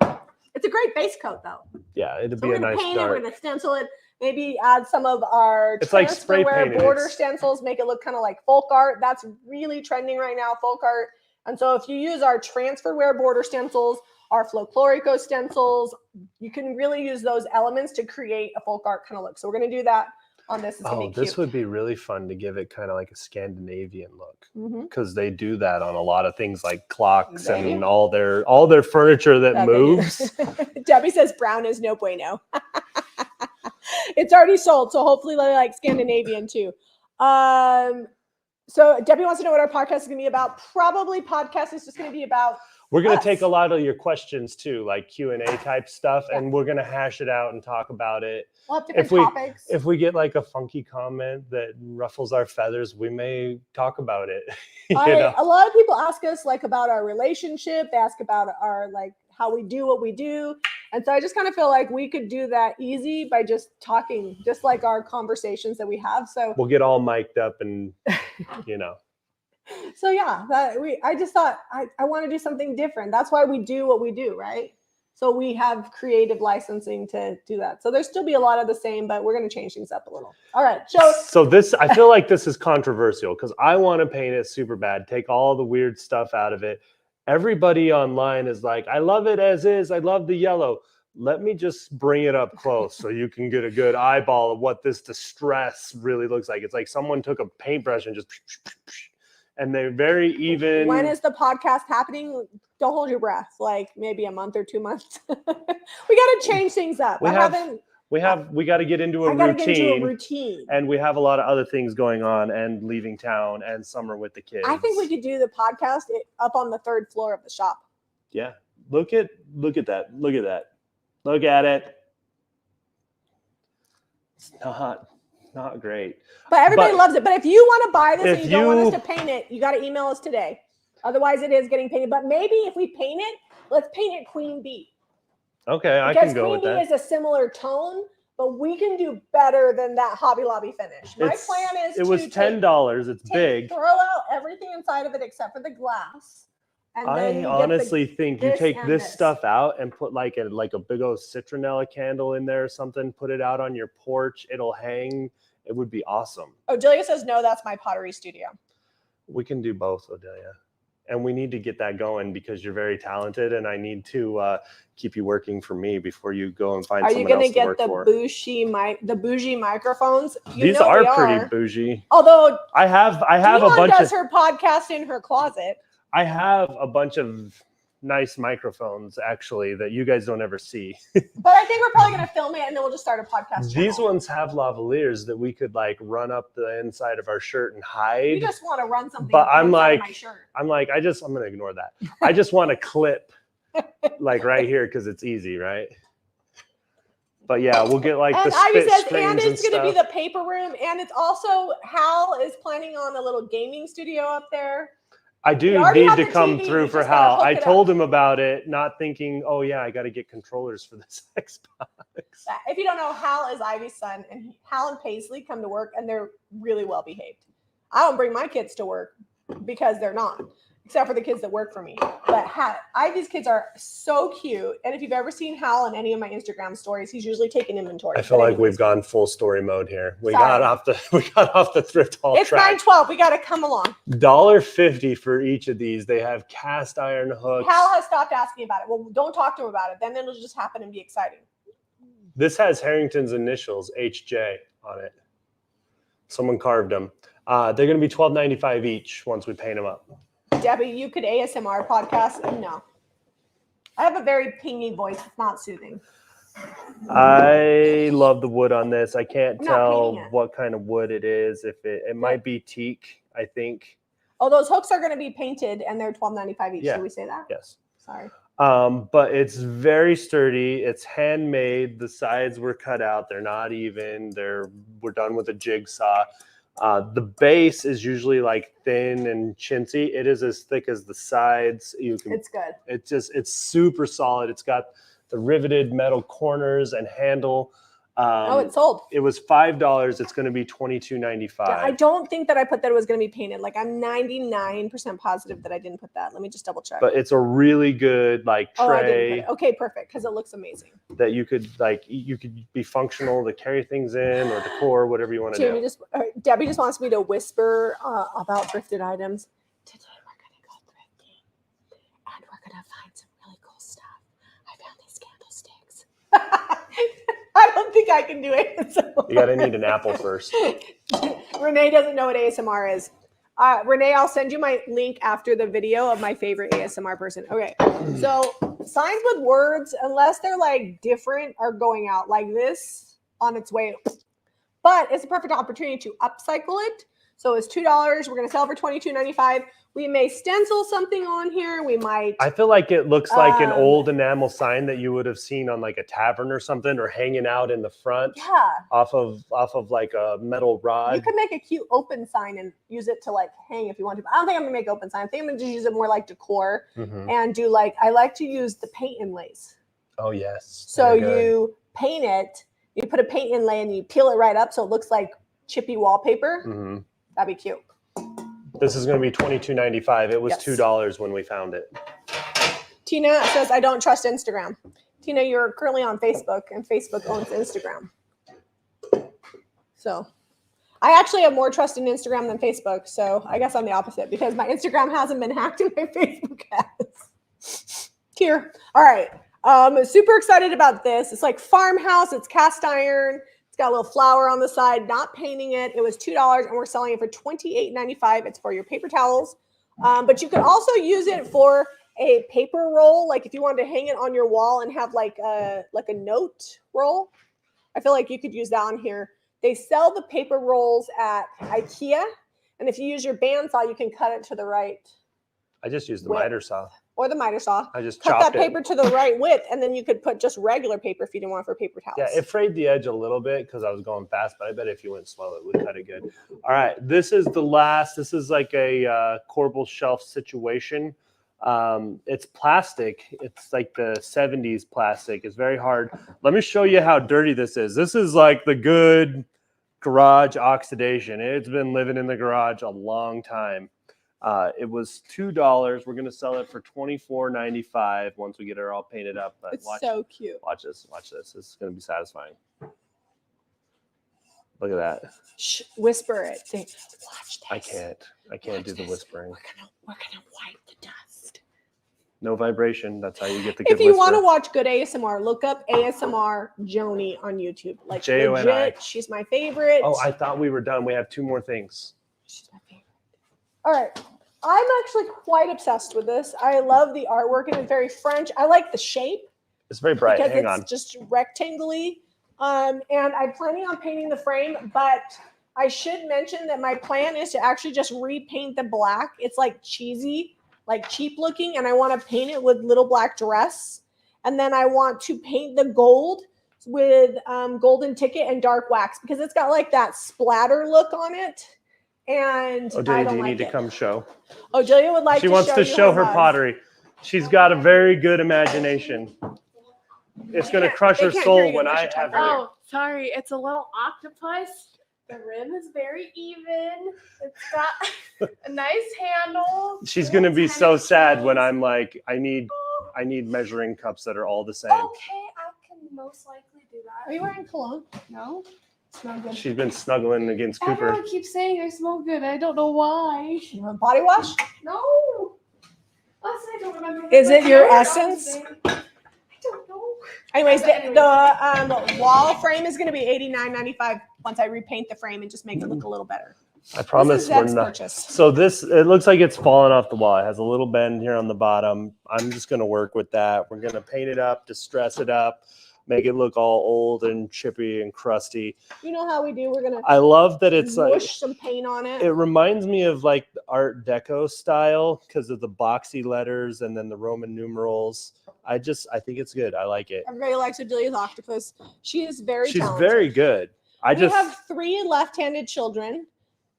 It's a great base coat, though. Yeah, it'd be a nice paint dark. We're going to stencil it. Maybe add some of our transferware border stencils, make it look kind of like folk art. That's really trending right now, folk art. And so if you use our transferware border stencils, our folklorico stencils, you can really use those elements to create a folk art kind of look. So we're going to do that on this. This would be really fun to give it kind of like a Scandinavian look, because they do that on a lot of things like clocks and all their furniture that moves. Debbie says brown is no bueno. It's already sold, so hopefully they like Scandinavian too. So Debbie wants to know what our podcast is going to be about. Probably podcast is just going to be about. We're going to take a lot of your questions too, like Q&A type stuff, and we're going to hash it out and talk about it. We'll have different topics. If we get like a funky comment that ruffles our feathers, we may talk about it. A lot of people ask us like about our relationship. They ask about our like how we do what we do. And so I just kind of feel like we could do that easy by just talking, just like our conversations that we have. So we'll get all mic'd up and, So yeah, I just thought I want to do something different. That's why we do what we do, right? So we have creative licensing to do that. So there'll still be a lot of the same, but we're going to change things up a little. All right. So this, I feel like this is controversial because I want to paint it super bad, take all the weird stuff out of it. Everybody online is like, I love it as is. I love the yellow. Let me just bring it up close so you can get a good eyeball of what this distress really looks like. It's like someone took a paintbrush and just, and they're very even. When is the podcast happening? Don't hold your breath. Like maybe a month or 2 months. We got to change things up. We got to get into a routine, and we have a lot of other things going on, and leaving town, and summer with the kids. I think we could do the podcast up on the 3rd floor of the shop. Yeah, look at that. Look at that. Look at it. It's not great, but everybody loves it. But if you want to buy this and you don't want us to paint it, you got to email us today. Otherwise, it is getting painted. But maybe if we paint it, let's paint it Queen Bee. Okay, I can go with that. Queen Bee is a similar tone, but we can do better than that Hobby Lobby finish. My plan is it was $10. It's big. Throw out everything inside of it except for the glass. And I honestly think you take this stuff out and put like a big old citronella candle in there or something. Put it out on your porch. It'll hang. It would be awesome. Odelia says no. That's my pottery studio. We can do both, Odelia. And we need to get that going because you're very talented, and I need to keep you working for me before you go and find someone else to work for. Are you going to get the bougie microphones? These are pretty bougie. Although I have a bunch does her podcast in her closet. I have a bunch of nice microphones actually that you guys don't ever see. But I think we're probably going to film it and then we'll just start a podcast channel. These ones have lavaliers that we could like run up the inside of our shirt and hide. You just want to run something but up the inside of my shirt. I'm going to ignore that. I just want to clip like right here because it's easy, right? But yeah, we'll get like the spit screens and it's going to be the paper room, and it's also Hal is planning on a little gaming studio up there. I do need to come through for Hal. I told him about it, not thinking, oh yeah, I got to get controllers for this Xbox. If you don't know, Hal is Ivy's son, and Hal and Paisley come to work, and they're really well behaved. I don't bring my kids to work because they're not, except for the kids that work for me. But Ivy's kids are so cute, and if you've ever seen Hal in any of my Instagram stories, he's usually taking inventory. I feel like we've gone full story mode here. We got off the thrift haul track. It's 9:12. We got to come along. $1.50 for each of these. They have cast iron hooks. Hal has stopped asking about it. Well, don't talk to him about it. Then it'll just happen and be exciting. This has Harrington's initials, HJ, on it. Someone carved them. They're going to be $12.95 each once we paint them up. Debbie, you could ASMR podcast? No. I have a very pingy voice. It's not soothing. I love the wood on this. I can't tell what kind of wood it is. If it might be teak, I think. Oh, those hooks are going to be painted, and they're $12.95 each. Yeah. Did we say that? Yes. Sorry. But it's very sturdy. It's handmade. The sides were cut out. They're not even. We're done with a jigsaw. The base is usually like thin and chintzy. It is as thick as the sides. It's good. It's super solid. It's got the riveted metal corners and handle. It's sold. It was $5. It's going to be $22.95. Yeah, I don't think that I put that it was going to be painted. Like I'm 99% positive that I didn't put that. Let me just double check. But it's a really good like tray. I didn't put it. Okay, perfect, because it looks amazing. That you could be functional to carry things in or decor, whatever you want to do. Debbie just wants me to whisper about thrifted items. Today we're going to go thrifting and we're going to find some really cool stuff. I found these candlesticks. I don't think I can do it. So. You got to need an apple first. Renee doesn't know what ASMR is. Renee, I'll send you my link after the video of my favorite ASMR person. Okay, so signs with words, unless they're like different, are going out like this on its way. But it's a perfect opportunity to upcycle it. So it's $2. We're going to sell for $22.95. We may stencil something on here. We might. I feel like it looks like an old enamel sign that you would have seen on like a tavern or something, or hanging out in the front. Yeah. Off of like a metal rod. You could make a cute open sign and use it to like hang if you want to. But I don't think I'm gonna make open sign. I think I'm gonna just use it more like decor and do like I like to use the paint inlays. Oh yes. So you paint it. You put a paint inlay and you peel it right up so it looks like chippy wallpaper. That'd be cute. This is going to be $22.95. It was $2 when we found it. Tina says, I don't trust Instagram. Tina, you're currently on Facebook, and Facebook owns Instagram. So I actually have more trust in Instagram than Facebook. So I guess I'm the opposite because my Instagram hasn't been hacked and my Facebook has. Here. All right. Super excited about this. It's like farmhouse. It's cast iron. Got a little flower on the side, not painting it. It was $2 and we're selling it for $28.95. It's for your paper towels. But you can also use it for a paper roll. Like if you wanted to hang it on your wall and have like a note roll. I feel like you could use that on here. They sell the paper rolls at IKEA. And if you use your bandsaw, you can cut it to the right. I just used the width. miter saw. Or the miter saw. I just cut chopped that paper to the right width, and then you could put just regular paper if you didn't want it for paper towels. Yeah, it frayed the edge a little bit because I was going fast, but I bet if you went slow, it would cut it good. All right, this is the last. This is like a corbel shelf situation. It's plastic. It's like the 70s plastic. It's very hard. Let me show you how dirty this is. This is like the good garage oxidation. It's been living in the garage a long time. It was $2. We're gonna sell it for $24.95 once we get it all painted up. But it's so cute. Watch this. Watch this. This is gonna be satisfying. Look at that. Shh, whisper it. Say, watch this. I can't do the whispering. We're gonna wipe the dust. No vibration. That's how you get the good If you whisper. want to watch good ASMR, look up ASMR Joni on YouTube. Like Joni. legit, she's my favorite. Oh, I thought we were done. We have 2 more things. She's my favorite. All right. I'm actually quite obsessed with this. I love the artwork and it's very French. I like the shape. It's very bright. Because Hang on. it's just rectangly. And I'm planning on painting the frame, but I should mention that my plan is to actually just repaint the black. It's like cheesy, like cheap looking, and I want to paint it with little black dress. And then I want to paint the gold with golden ticket and dark wax because it's got like that splatter look on it. And Odelia, do you need to come show? Odelia would like She to wants to show her mugs. pottery. She's got a very good imagination. It's going to crush her soul when I have her. Oh, sorry. It's a little octopus. The rim is very even. It's got a nice handle. She's going to be so sad when I'm like, I need measuring cups that are all the same. Okay, I can most likely do that. Are you wearing cologne? No. Smell good. She's been snuggling against Cooper. Everyone keeps saying I smell good. I don't know why. You want body wash? No. Honestly, I don't remember. Is it your essence? I don't know. Anyways, the wall frame is going to be $89.95 once I repaint the frame and just make it look a little better. I promise This is we're Zeb's not. purchase. So this, it looks like it's fallen off the wall. It has a little bend here on the bottom. I'm just going to work with that. We're going to paint it up, distress it up, make it look all old and chippy and crusty. You know how we do? We're going to I love that it's like, push some paint on it. it reminds me of like the Art Deco style because of the boxy letters and then the Roman numerals. I think it's good. I like it. Everybody likes Odelia's octopus. She is very She's talented. very good. We have 3 left-handed children,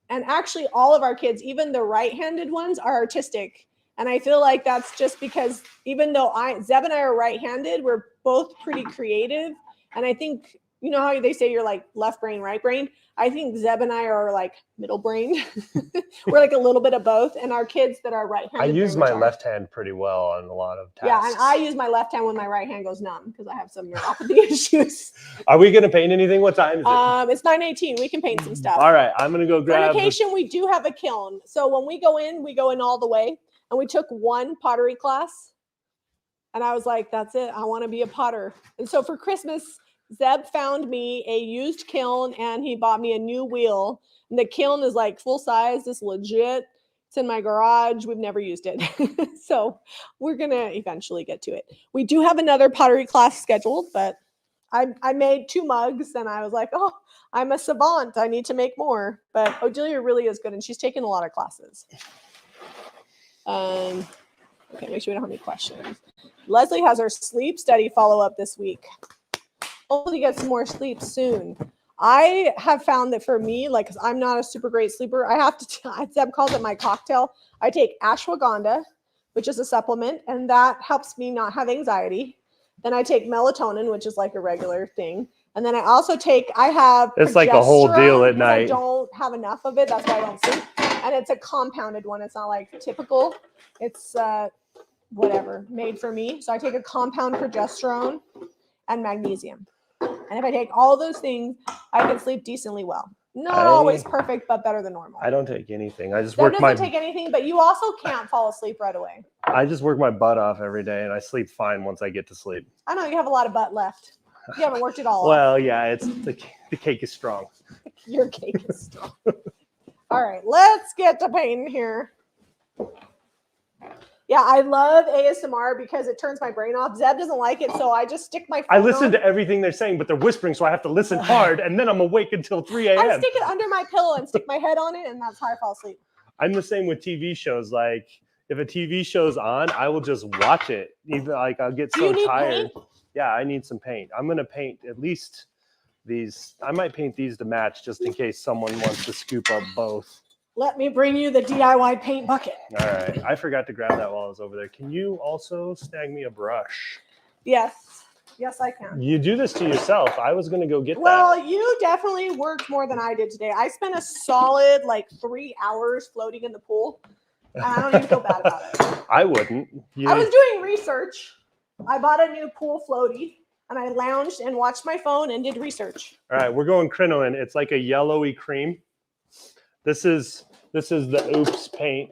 and actually all of our kids, even the right-handed ones, are artistic. And I feel like that's just because even though Zeb and I are right-handed, we're both pretty creative. And I think, you know how they say you're like left brain, right brain? I think Zeb and I are like middle brain. We're like a little bit of both. And our kids that are right-handed. I use my left hand pretty well on a lot of tasks. Yeah, and I use my left hand when my right hand goes numb because I have some neuropathy issues. Are we going to paint anything? What time is it? It's 9:18. We can paint some stuff. All right, I'm going to go grab. On occasion, we do have a kiln. So when we go in all the way. And we took 1 pottery class. And I was like, that's it. I want to be a potter. And so for Christmas, Zeb found me a used kiln and he bought me a new wheel. And the kiln is like full size. It's legit. It's in my garage. We've never used it. So we're going to eventually get to it. We do have another pottery class scheduled, but I made 2 mugs and I was like, oh, I'm a savant. I need to make more. But Odelia really is good and she's taken a lot of classes. Okay, make sure we don't have any questions. Leslie has her sleep study follow-up this week. Hopefully get some more sleep soon. I have found that for me, like, because I'm not a super great sleeper, I have to, Zeb calls it my cocktail. I take ashwagandha, which is a supplement, and that helps me not have anxiety. Then I take melatonin, which is like a regular thing. And then I also it's like a whole deal at night. I don't have enough of it. That's why I don't sleep. And it's a compounded one. It's not like typical. It's whatever, made for me. So I take a compound progesterone and magnesium. And if I take all those things, I can sleep decently well. Not always perfect, but better than normal. I don't take anything. I just Zeb work doesn't take anything, but you also can't fall asleep right away. I just work my butt off every day and I sleep fine once I get to sleep. I know you have a lot of butt left. You haven't worked it all Well, off. yeah, it's the cake is strong. Your cake is strong. All right, let's get to painting here. Yeah, I love ASMR because it turns my brain off. Zeb doesn't like it, so I just stick my phone I listen on. to everything they're saying, but they're whispering, so I have to listen hard, and then I'm awake until 3 I a.m. stick it under my pillow and stick my head on it, and that's how I fall asleep. I'm the same with TV shows. Like, if a TV show's on, I will just watch it. Even like I'll get so tired. Paint? Yeah, I need some paint. I'm gonna paint at least these. I might paint these to match just in case someone wants to scoop up both. Let me bring you the DIY paint bucket. All right. I forgot to grab that while I was over there. Can you also snag me a brush? Yes. Yes, I can. You do this to yourself. I was going to go get Well, that. you definitely worked more than I did today. I spent a solid 3 hours floating in the pool. And I don't even feel bad about it. I wouldn't. I was doing research. I bought a new pool floaty and I lounged and watched my phone and did research. All right. We're going crinoline. It's like a yellowy cream. This is the Oops paint.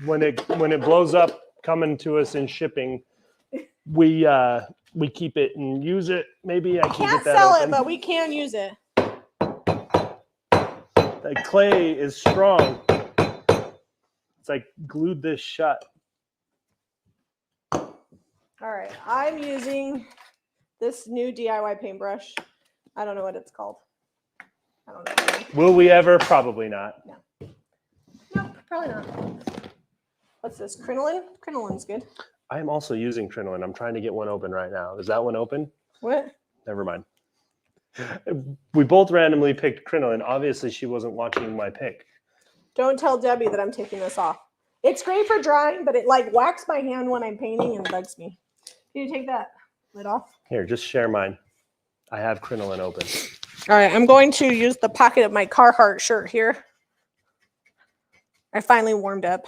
When it blows up coming to us in shipping, we keep it and use it. Maybe I can't sell it, but we can use it. The clay is strong. It's like glued this shut. All right, I'm using this new DIY paintbrush. I don't know what it's called. I don't know. Will we ever? Probably not. No, probably not. What's this? Crinoline? Crinoline's good. I am also using crinoline. I'm trying to get one open right now. Is that one open? What? Never mind. We both randomly picked crinoline. Obviously, she wasn't watching my pick. Don't tell Debbie that I'm taking this off. It's great for drying, but it whacks my hand when I'm painting and bugs me. Can you take that lid off? Here, just share mine. I have crinoline open. All right, I'm going to use the pocket of my Carhartt shirt here. I finally warmed up.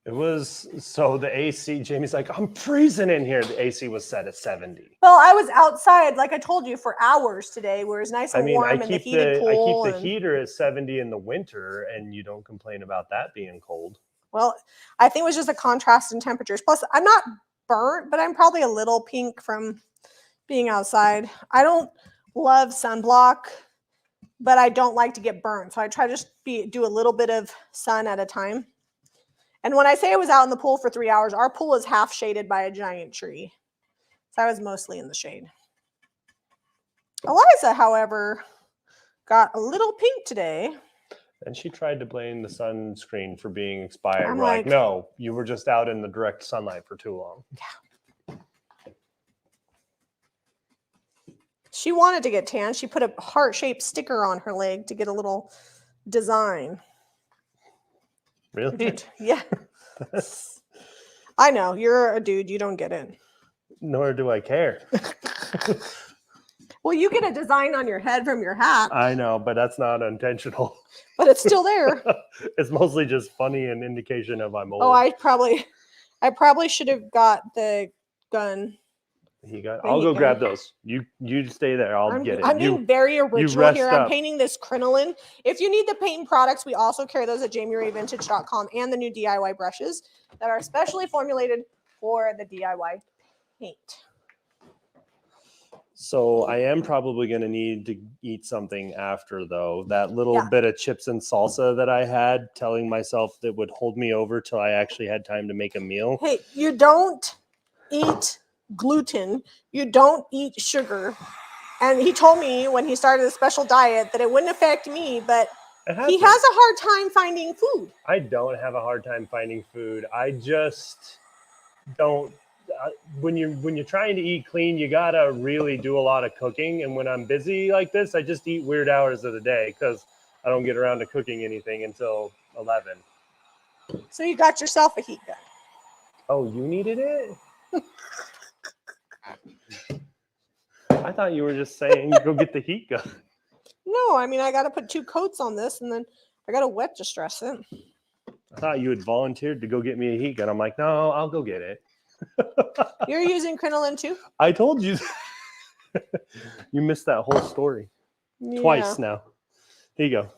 It was, so the AC, Jamie's like, I'm freezing in here. The AC was set at 70. Well, I was outside, like I told you, for hours today, where it's nice and warm in the heated pool. I keep the heater at 70 in the winter, and you don't complain about that being cold. Well, I think it was just a contrast in temperatures. Plus, I'm not burnt, but I'm probably a little pink from being outside. I don't love sunblock, but I don't like to get burnt. So I try to just do a little bit of sun at a time. And when I say I was out in the pool for 3 hours, our pool is half shaded by a giant tree. So I was mostly in the shade. Eliza, however, got a little pink today. And she tried to blame the sunscreen for being expired. I'm We're like, no, you were just out in the direct sunlight for too long. Yeah. She wanted to get tan. She put a heart-shaped sticker on her leg to get a little design. Really? Yeah. I know. You're a dude. You don't get it. Nor do I care. Well, you get a design on your head from your hat. I know, but that's not intentional. But it's still there. It's mostly just funny and indication of I'm old. Oh, I probably should have got the gun. I'll go grab those. You stay there. I'll get it. I'm being very original here. Up. I'm painting this crinoline. If you need the paint products, we also carry those at JamieRayVintage.com and the new DIY brushes that are specially formulated for the DIY paint. So I am probably going to need to eat something after, though. That little bit of chips and salsa that I had, telling myself that would hold me over till I actually had time to make a meal. Hey, you don't eat gluten. You don't eat sugar. And he told me when he started a special diet that it wouldn't affect me, but he has a hard time finding food. I don't have a hard time finding food. I just don't. When you're trying to eat clean, you gotta really do a lot of cooking. And when I'm busy like this, I just eat weird hours of the day because I don't get around to cooking anything until 11. So you got yourself a heat gun. Oh, you needed it? I thought you were just saying go get the heat gun. No, I mean, I got to put 2 coats on this and then I got to wet distress it. I thought you had volunteered to go get me a heat gun. I'm like, no, I'll go get it. You're using crinoline too? I told you. You missed that whole story. Yeah. Twice now. Here you go.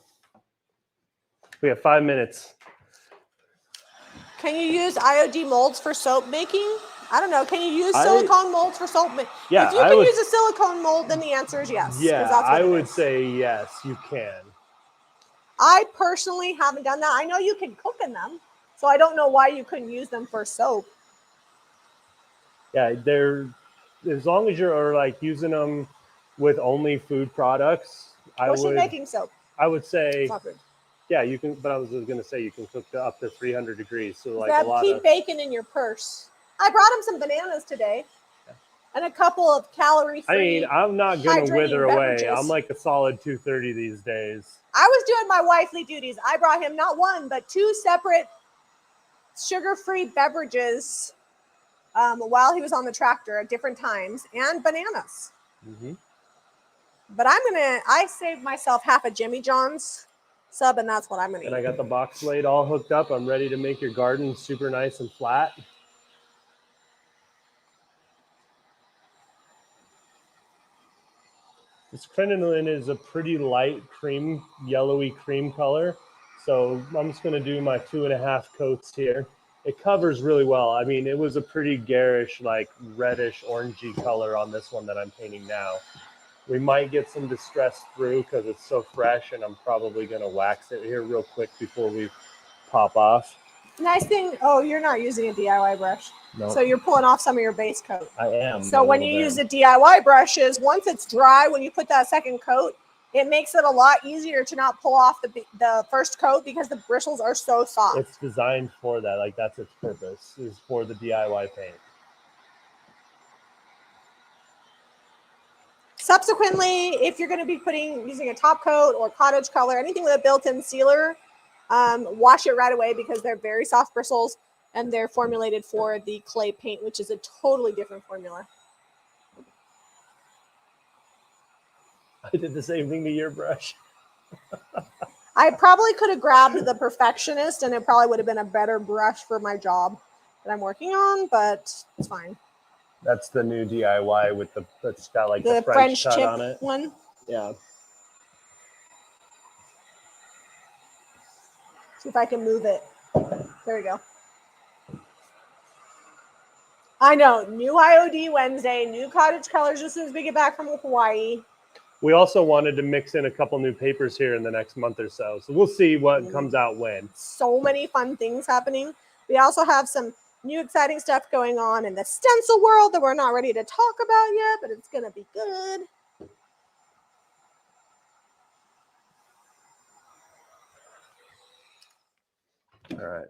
We have 5 minutes. Can you use IOD molds for soap making? I don't know. Can you use silicone molds for soap making? Yeah, if you can use a silicone mold, then the answer is yes. Yeah, I would say yes, you can. I personally haven't done that. I know you can cook in them. So I don't know why you couldn't use them for soap. Yeah, they're, as long as you're like using them with only food products, I She's making soap. would say, It's not food. yeah, you can. But I was going to say you can cook to up to 300 degrees. So like Grab, keep bacon in your purse. I brought him some bananas today, and a couple of calorie-free. I mean, I'm not going to wither away. beverages. I'm like a solid 230 these days. I was doing my wifely duties. I brought him not one, but 2 separate sugar-free beverages while he was on the tractor at different times, and bananas. Mm-hmm. But I saved myself half a Jimmy John's sub, and that's what I'm gonna eat. And I got the box blade all hooked up. I'm ready to make your garden super nice and flat. This crinoline is a pretty light cream, yellowy cream color. So I'm just gonna do my 2.5 coats here. It covers really well. I mean, it was a pretty garish, like reddish, orangey color on this one that I'm painting now. We might get some distress through because it's so fresh, and I'm probably gonna wax it here real quick before we pop off. Nice thing. Oh, you're not using a DIY brush. No. So you're pulling off some of your base coat. I am. So when you use the DIY brushes, once it's dry, when you put that second coat, it makes it a lot easier to not pull off the first coat because the bristles are so soft. It's designed for that. Like that's its purpose, is for the DIY paint. Subsequently, if you're going to be using a top coat or cottage color, anything with a built-in sealer, wash it right away because they're very soft bristles and they're formulated for the clay paint, which is a totally different formula. I did the same thing to your brush. I probably could have grabbed the Perfectionist and it probably would have been a better brush for my job that I'm working on, but it's fine. That's the new DIY with that's got like the French cut tip on it. one. Yeah. See if I can move it. There we go. I know, new IOD Wednesday, new cottage colors just as we get back from Hawaii. We also wanted to mix in a couple new papers here in the next month or so. So we'll see what comes out when. So many fun things happening. We also have some new exciting stuff going on in the stencil world that we're not ready to talk about yet, but it's going to be good. All right.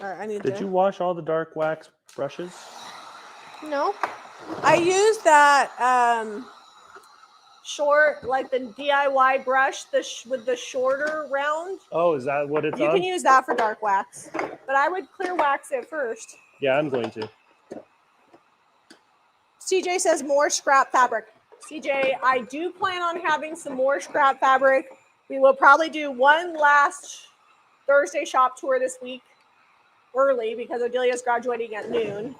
All right, Did you wash all the dark wax brushes? No. I used that short, like the DIY brush with the shorter round. Oh, is that what it's You on? can use that for dark wax, but I would clear wax it first. Yeah, I'm going to. CJ says more scrap fabric. CJ, I do plan on having some more scrap fabric. We will probably do one last Thursday shop tour this week early because Odelia's graduating at noon.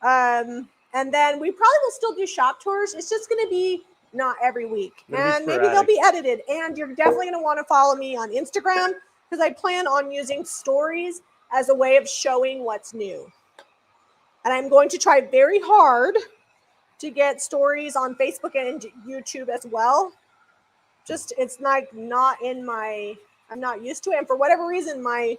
And then we probably will still do shop tours. It's just going to be not every week. And maybe they'll be edited. And you're definitely going to want to follow me on Instagram because I plan on using stories as a way of showing what's new. And I'm going to try very hard to get stories on Facebook and YouTube as well. Just, it's like not in my, I'm not used to it. And for whatever reason, my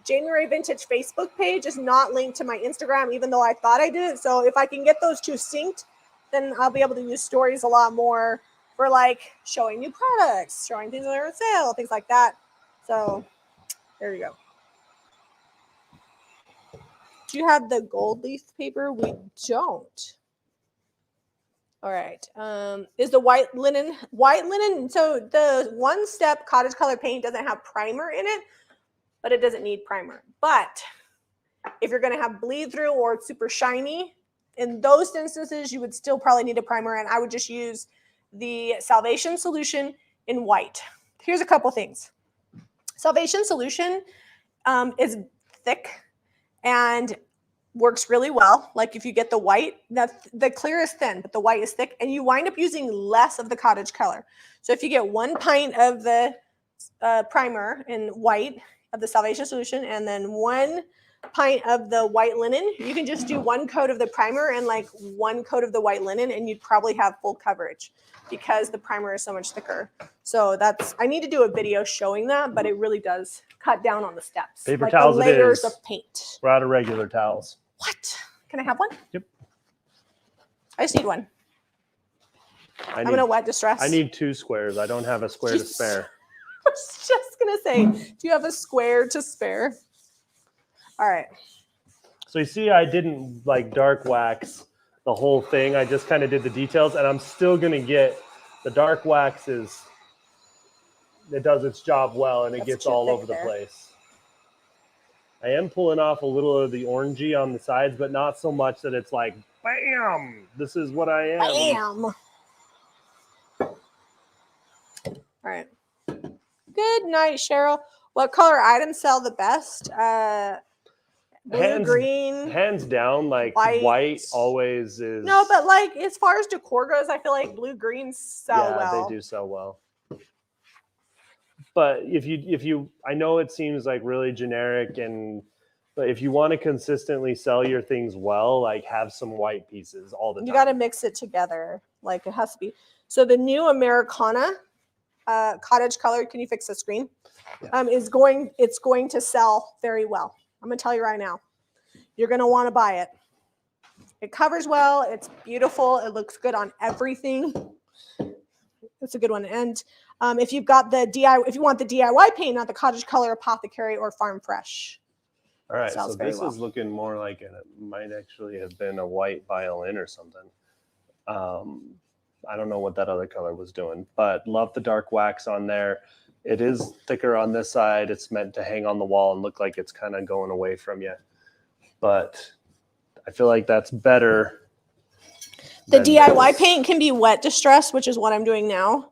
January Vintage Facebook page is not linked to my Instagram, even though I thought I did. So if I can get those two synced, then I'll be able to use stories a lot more for like showing new products, showing things that are on sale, things like that. So there you go. Do you have the gold leaf paper? We don't. All right. Is the white linen? So the one step cottage color paint doesn't have primer in it, but it doesn't need primer. But if you're going to have bleed through or it's super shiny, in those instances, you would still probably need a primer. And I would just use the Salvation Solution in white. Here's a couple things. Salvation Solution is thick and works really well. Like if you get the white, the clear is thin, but the white is thick, and you wind up using less of the cottage color. So if you get 1 pint of the primer in white of the Salvation Solution, and then 1 pint of the white linen. You can just do 1 coat of the primer and like 1 coat of the white linen, and you'd probably have full coverage because the primer is so much thicker. So I need to do a video showing that, but it really does cut down on the steps. Paper like towels the it layers is. of paint. We're out of regular towels. What? Can I have one? Yep. I just need one. I'm gonna wet distress. I need 2 squares. I don't have a square to spare. I was just gonna say, do you have a square to spare? All right. So you see, I didn't like dark wax the whole thing. I just kind of did the details, and I'm still gonna get the dark wax it does its job well, and it gets all over the place. I am pulling off a little of the orangey on the sides, but not so much that it's like, bam, this is what I am. Bam. All right. Good night, Cheryl. What color items sell the best? Blue, green. Hands down, like white always is. No, but like as far as decor goes, I feel like blue, greens sell well. Yeah, they do sell well. But if you, I know it seems like really generic, but if you want to consistently sell your things well, like have some white pieces all the time. You got to mix it together. Like it has to be. So the new Americana cottage color, can you fix the screen? Yeah. It's going to sell very well. I'm going to tell you right now. You're going to want to buy it. It covers well. It's beautiful. It looks good on everything. It's a good one. And if you've got the if you want the DIY paint, not the cottage color, apothecary, or farm fresh. All right, so this is looking more like it might actually have been a white violin or something. I don't know what that other color was doing, but love the dark wax on there. It is thicker on this side. It's meant to hang on the wall and look like it's kind of going away from you. But I feel like that's better. The DIY paint can be wet distress, which is what I'm doing now.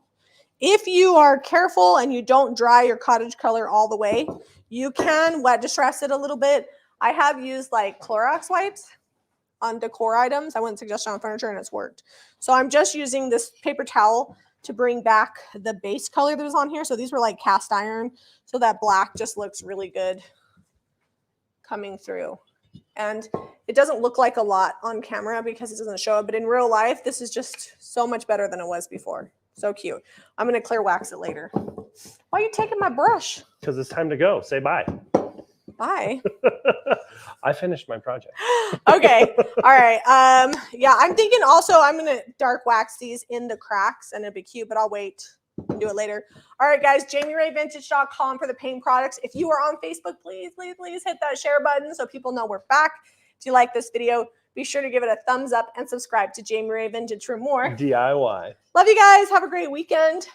If you are careful and you don't dry your cottage color all the way, you can wet distress it a little bit. I have used like Clorox wipes on decor items. I wouldn't suggest it on furniture, and it's worked. So I'm just using this paper towel to bring back the base color that was on here. So these were like cast iron. So that black just looks really good coming through. And it doesn't look like a lot on camera because it doesn't show it, but in real life, this is just so much better than it was before. So cute. I'm going to clear wax it later. Why are you taking my brush? Because it's time to go. Say bye. Bye. I finished my project. Okay. All right. Yeah, I'm thinking also I'm going to dark wax these in the cracks, and it'll be cute, but I'll wait and do it later. All right, guys, JamieRayVintage.com for the paint products. If you are on Facebook, please hit that share button so people know we're back. If you like this video, be sure to give it a thumbs up and subscribe to Jamie Ray Vintage for more DIY. Love you guys. Have a great weekend.